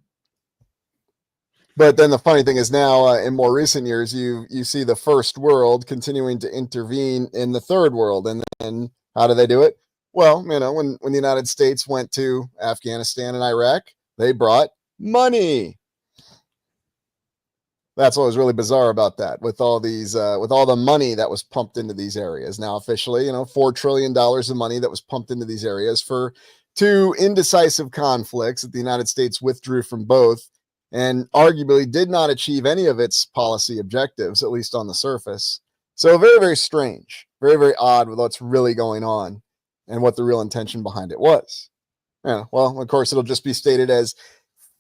But then the funny thing is now, in more recent years, you see the first world continuing to intervene in the third world. And then how do they do it? Well, when the United States went to Afghanistan and Iraq, they brought money. That's what was really bizarre about that, with all the money that was pumped into these areas. Now, officially, $4 trillion of money that was pumped into these areas for two indecisive conflicts that the United States withdrew from both, and arguably did not achieve any of its policy objectives, at least on the surface. So very, very strange, very, very odd with what's really going on and what the real intention behind it was. Yeah, well, of course, it'll just be stated as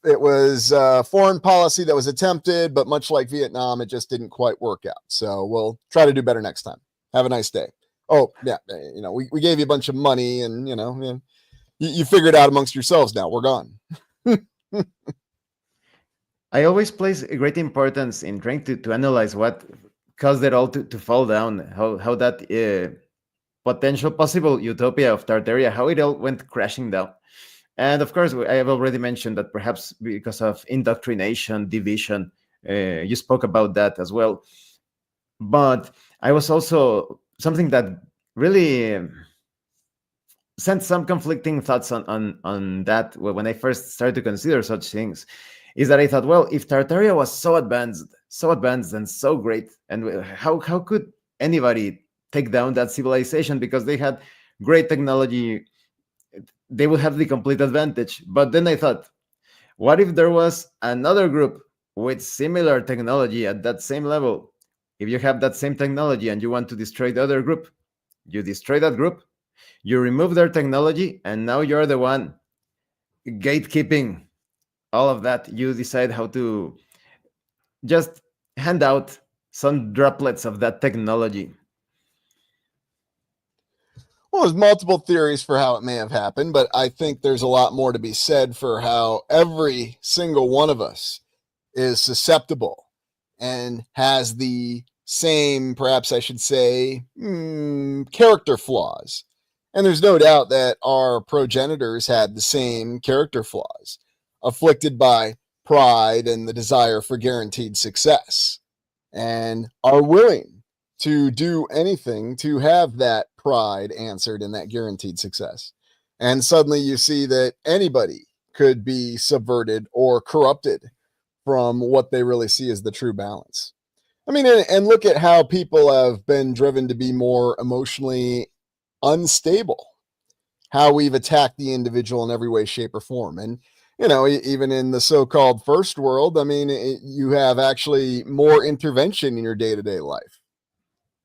it was foreign policy that was attempted, but much like Vietnam, it just didn't quite work out. So we'll try to do better next time. Have a nice day. Oh, yeah, we gave you a bunch of money, and, you figure it out amongst yourselves now. We're gone. I always place a great importance in trying to analyze what caused it all to fall down. How that potential possible utopia of Tartaria, how it all went crashing down. And of course, I have already mentioned that perhaps because of indoctrination, division, you spoke about that as well. But I was also something that really sent some conflicting thoughts on that when I first started to consider such things. Is that I thought, well, if Tartaria was so advanced and so great, and how could anybody take down that civilization because they had great technology? They would have the complete advantage. But then I thought, what if there was another group with similar technology at that same level? If you have that same technology and you want to destroy the other group, you destroy that group, you remove their technology, and now you're the one gatekeeping all of that. You decide how to just hand out some droplets of that technology. Well, there's multiple theories for how it may have happened, but I think there's a lot more to be said for how every single one of us is susceptible and has the same, perhaps I should say, character flaws. And there's no doubt that our progenitors had the same character flaws, afflicted by pride and the desire for guaranteed success, and are willing to do anything to have that pride answered and that guaranteed success. And suddenly you see that anybody could be subverted or corrupted from what they really see as the true balance. I mean, and look at how people have been driven to be more emotionally unstable, how we've attacked the individual in every way, shape, or form. And, you know, even in the so called first world, I mean, you have actually more intervention in your day to day life.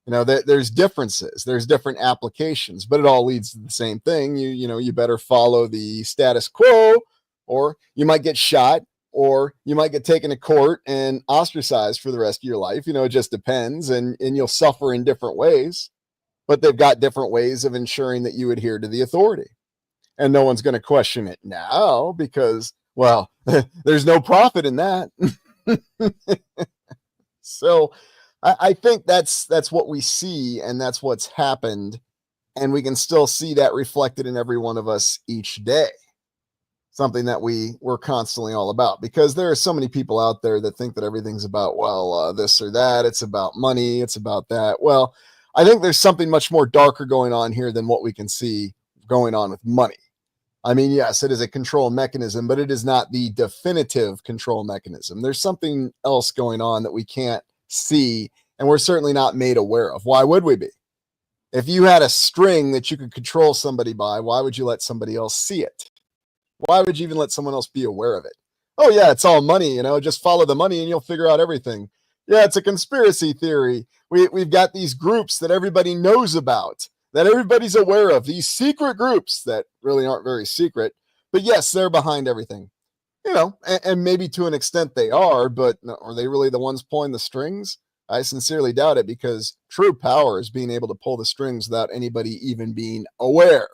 You know, there's differences, there's different applications, but it all leads to the same thing. You better follow the status quo, or you might get shot, or you might get taken to court and ostracized for the rest of your life. You know, it just depends, and you'll suffer in different ways, but they've got different ways of ensuring that you adhere to the authority. And no one's going to question it now because, well, there's no profit in that. So I think that's what we see, and that's what's happened, and we can still see that reflected in every one of us each day. Something that we're constantly all about, because there are so many people out there that think that everything's about, well, this or that. It's about money. It's about that. Well, I think there's something much more darker going on here than what we can see going on with money. I mean, yes, it is a control mechanism, but it is not the definitive control mechanism. There's something else going on that we can't see, and we're certainly not made aware of. Why would we be? If you had a string that you could control somebody by, why would you let somebody else see it? Why would you even let someone else be aware of it? Oh, yeah, it's all money, just follow the money and you'll figure out everything. Yeah, it's a conspiracy theory. We've got these groups that everybody knows about, that everybody's aware of, these secret groups that really aren't very secret, but yes, they're behind everything. And maybe to an extent they are, but are they really the ones pulling the strings? I sincerely doubt it, because true power is being able to pull the strings without anybody even being aware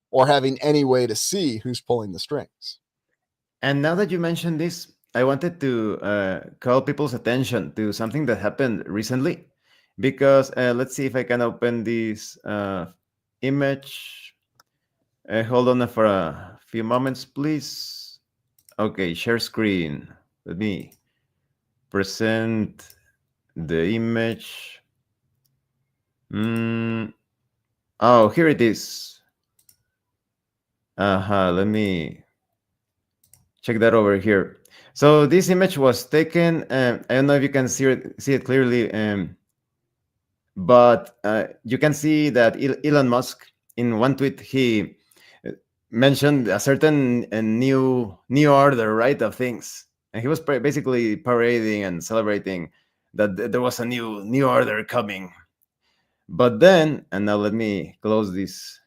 or having any way to see who's pulling the strings. And now that you mentioned this, I wanted to call people's attention to something that happened recently, because let's see if I can open this image. Hold on for a few moments, please. Okay, share screen. Let me present the image. Oh, here it is. Let me check that over here. So this image was taken. I don't know if you can see it clearly, but you can see that Elon Musk, in one tweet, he mentioned a certain new order, right, of things, and he was basically parading and celebrating that there was a new order coming. But then, and now let me close this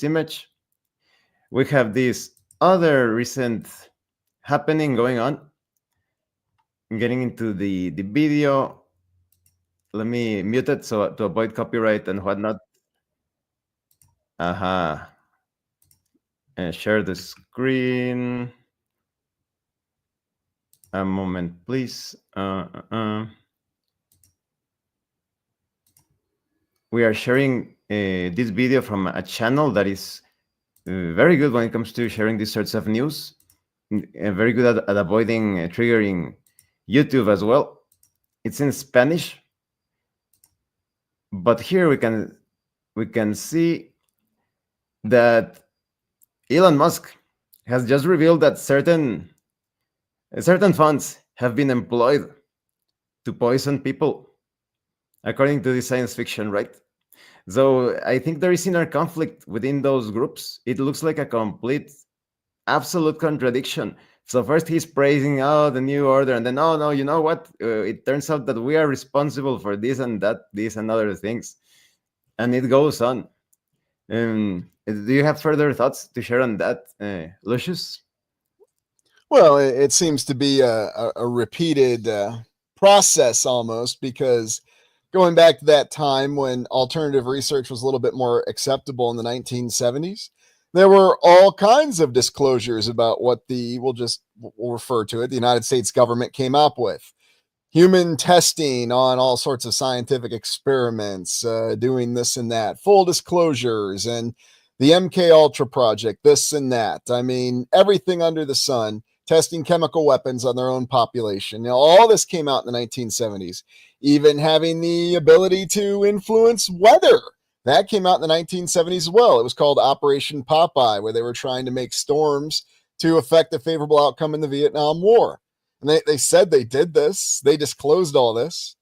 image. We have this other recent happening going on. Getting into the video. Let me mute it so to avoid copyright and whatnot. And share the screen. A moment, please. we are sharing this video from a channel that is very good when it comes to sharing these sorts of news, very good at avoiding triggering YouTube as well. It's in Spanish, but here we can see that Elon Musk has just revealed that certain funds have been employed to poison people, according to the science fiction, right? So I think there is inner conflict within those groups. It looks like a complete, absolute contradiction. So first he's praising, oh, the new order, and then, oh no, you know what? It turns out that we are responsible for this and that, this and other things, and it goes on. Do you have further thoughts to share on that, Lucius? Well, it seems to be a repeated process almost, because going back to that time when alternative research was a little bit more acceptable in the 1970s, there were all kinds of disclosures about what we'll refer to it, the United States government came up with. Human testing on all sorts of scientific experiments, doing this and that, full disclosures, and the MK Ultra project, this and that. I mean, everything under the sun, testing chemical weapons on their own population. All this came out in the 1970s. Even having the ability to influence weather, that came out in the 1970s as well. It was called Operation Popeye, where they were trying to make storms to affect a favorable outcome in the Vietnam War. And they said they did this. They disclosed all this.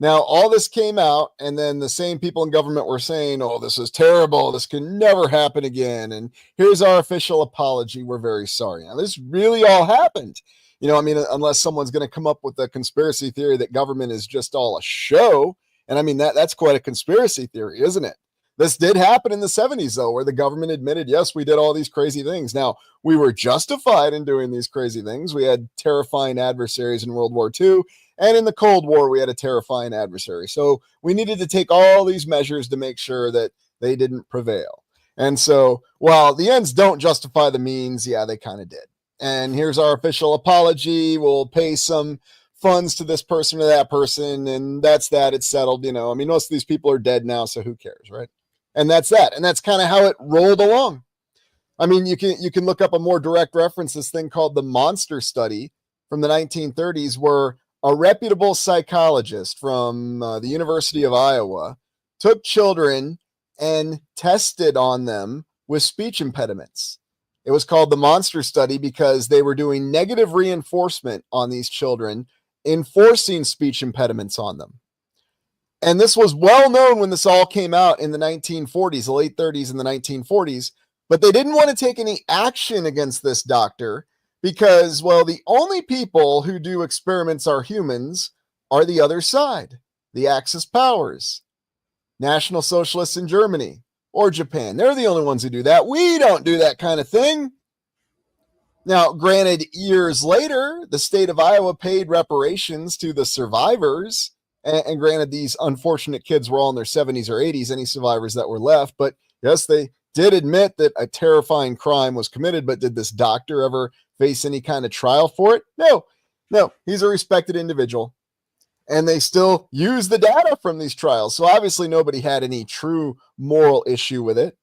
Now, all this came out, and then the same people in government were saying, oh, this is terrible. This can never happen again. And here's our official apology. We're very sorry. Now, this really all happened. I mean, unless someone's going to come up with a conspiracy theory that government is just all a show. And I mean, that's quite a conspiracy theory, isn't it? This did happen in the 70s, though, where the government admitted, yes, we did all these crazy things. Now, we were justified in doing these crazy things. We had terrifying adversaries in World War II, and in the Cold War, we had a terrifying adversary. So we needed to take all these measures to make sure that they didn't prevail. And so, while the ends don't justify the means, yeah, they kind of did. And here's our official apology. We'll pay some funds to this person or that person, and that's that. It's settled. I mean, most of these people are dead now, so who cares, right? And that's that. And that's kind of how it rolled along. I mean, you can look up a more direct reference, this thing called the Monster Study from the 1930s, where a reputable psychologist from the University of Iowa took children and tested on them with speech impediments. It was called the Monster Study because they were doing negative reinforcement on these children, enforcing speech impediments on them. And this was well known when this all came out in the 1940s, the late 30s and the 1940s, but they didn't want to take any action against this doctor because, well, the only people who do experiments are humans are the other side, the Axis powers, National Socialists in Germany or Japan. They're the only ones who do that. We don't do that kind of thing. Now, granted, years later, the state of Iowa paid reparations to the survivors. And granted, these unfortunate kids were all in their 70s or 80s, any survivors that were left. But yes, they did admit that a terrifying crime was committed. But did this doctor ever face any kind of trial for it? No. He's a respected individual. And they still use the data from these trials. So obviously nobody had any true moral issue with it.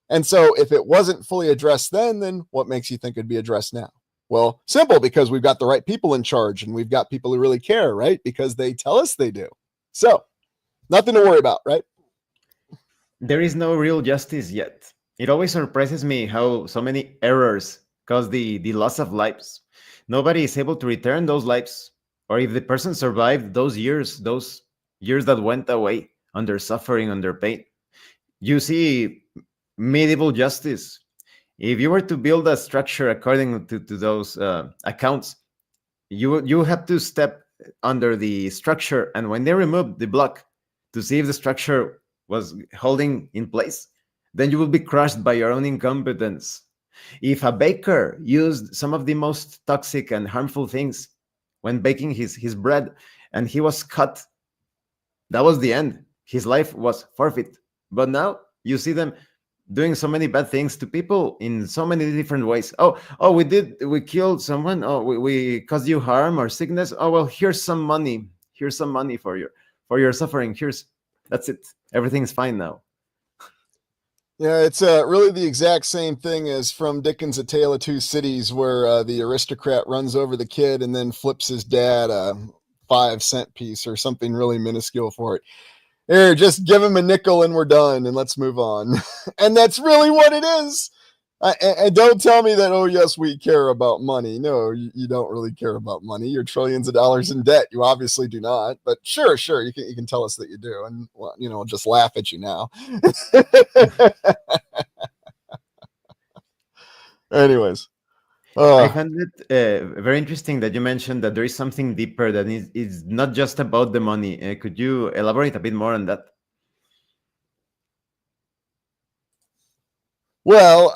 And so if it wasn't fully addressed then what makes you think it'd be addressed now? Well, simple, because we've got the right people in charge and we've got people who really care, right? Because they tell us they do. So nothing to worry about, right? There is no real justice yet. It always surprises me how so many errors cause the loss of lives. Nobody is able to return those lives. Or if the person survived those years that went away under suffering, under pain. You see medieval justice. If you were to build a structure according to those accounts, you have to step under the structure, and when they removed the block to see if the structure was holding in place, then you will be crushed by your own incompetence. If a baker used some of the most toxic and harmful things when baking his bread and he was cut, that was the end. His life was forfeit. But now you see them doing so many bad things to people in so many different ways. We killed someone. We caused you harm or sickness. Oh, well, here's some money. Here's some money for your suffering. Here's That's it. Everything's fine now. Yeah, it's really the exact same thing as from Dickens' A Tale of Two Cities, where the aristocrat runs over the kid and then flips his dad a 5-cent piece or something really minuscule for it. Here, just give him a nickel and we're done and let's move on. And that's really what it is. And don't tell me that, oh, yes, we care about money. No, you don't really care about money. You're trillions of dollars in debt. You obviously do not. But sure, you can tell us that you do. And, well, I'll just laugh at you now. Anyways. I found it very interesting that you mentioned that there is something deeper that is not just about the money. Could you elaborate a bit more on that? Well,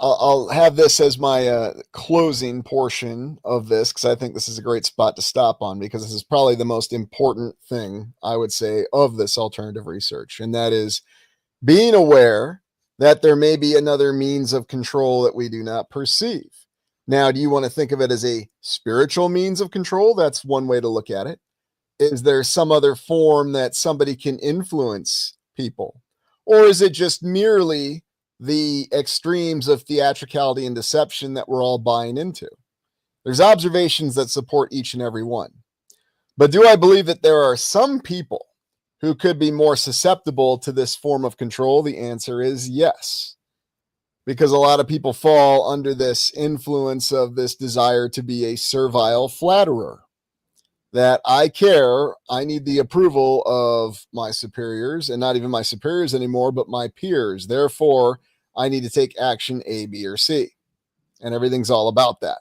I'll have this as my closing portion of this, because I think this is a great spot to stop on, because this is probably the most important thing, I would say, of this alternative research. And that is being aware that there may be another means of control that we do not perceive. Now, do you want to think of it as a spiritual means of control? That's one way to look at it. Is there some other form that somebody can influence people? Or is it just merely the extremes of theatricality and deception that we're all buying into? There's observations that support each and every one. But do I believe that there are some people who could be more susceptible to this form of control? The answer is yes. Because a lot of people fall under this influence of this desire to be a servile flatterer. That I care, I need the approval of my superiors, and not even my superiors anymore, but my peers. Therefore, I need to take action A, B, or C. And everything's all about that.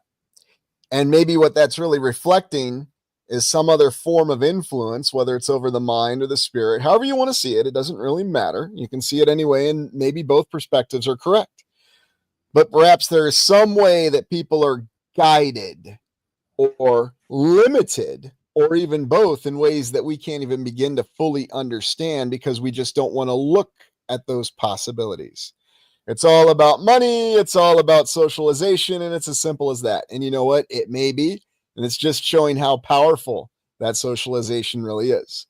And maybe what that's really reflecting is some other form of influence, whether it's over the mind or the spirit, however you want to see it. It doesn't really matter. You can see it anyway, and maybe both perspectives are correct. But perhaps there is some way that people are guided or limited, or even both, in ways that we can't even begin to fully understand, because we just don't want to look at those possibilities. It's all about money, it's all about socialization, and it's as simple as that. And you know what? It may be, and it's just showing how powerful that socialization really is.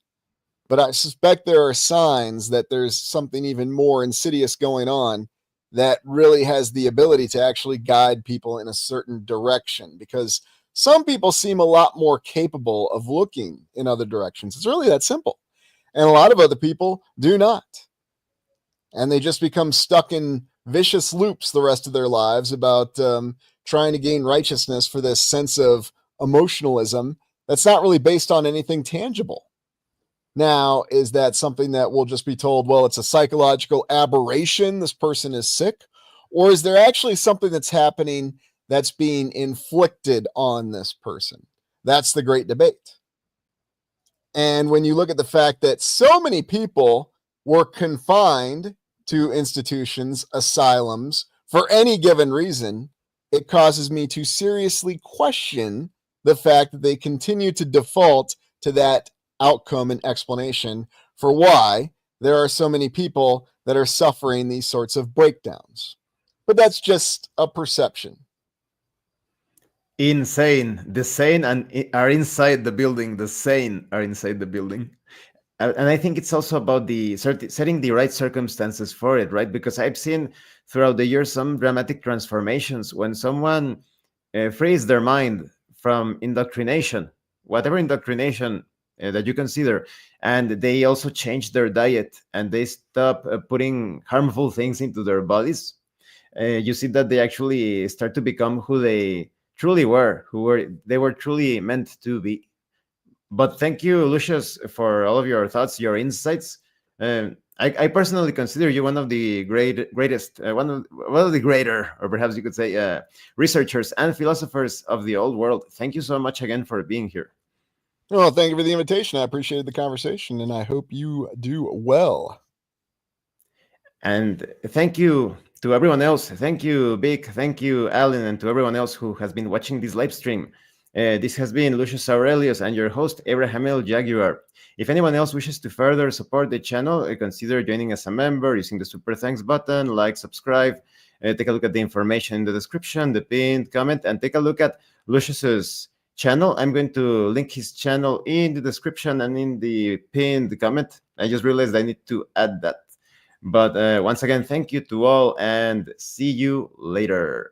But I suspect there are signs that there's something even more insidious going on that really has the ability to actually guide people in a certain direction, because some people seem a lot more capable of looking in other directions. It's really that simple. And a lot of other people do not. And they just become stuck in vicious loops the rest of their lives about trying to gain righteousness for this sense of emotionalism that's not really based on anything tangible. Now, is that something that we'll just be told, well, it's a psychological aberration, this person is sick? Or is there actually something that's happening that's being inflicted on this person? That's the great debate. And when you look at the fact that so many people were confined to institutions, asylums, for any given reason, it causes me to seriously question the fact that they continue to default to that outcome and explanation for why there are so many people that are suffering these sorts of breakdowns. But that's just a perception. Insane. The sane are inside the building. The sane are inside the building. And I think it's also about the setting the right circumstances for it, right? Because I've seen throughout the years some dramatic transformations when someone frees their mind from indoctrination, whatever indoctrination that you consider, and they also change their diet and they stop putting harmful things into their bodies. You see that they actually start to become who they truly were, they were truly meant to be. But thank you, Lucius, for all of your thoughts, your insights. I personally consider you one of the greatest, one of the greater, or perhaps you could say, researchers and philosophers of the old world. Thank you so much again for being here. Well, thank you for the invitation. I appreciated the conversation, and I hope you do well. And thank you to everyone else. Thank you, Vic. Thank you, Alan, and to everyone else who has been watching this live stream. This has been Lucius Aurelius and your host, Abraham L. Jaguar. If anyone else wishes to further support the channel, consider joining as a member using the super thanks button, like, subscribe, take a look at the information in the description, the pinned comment, and take a look at Lucius's channel. I'm going to link his channel in the description and in the pinned comment. I just realized I need to add that. But once again, thank you to all and see you later.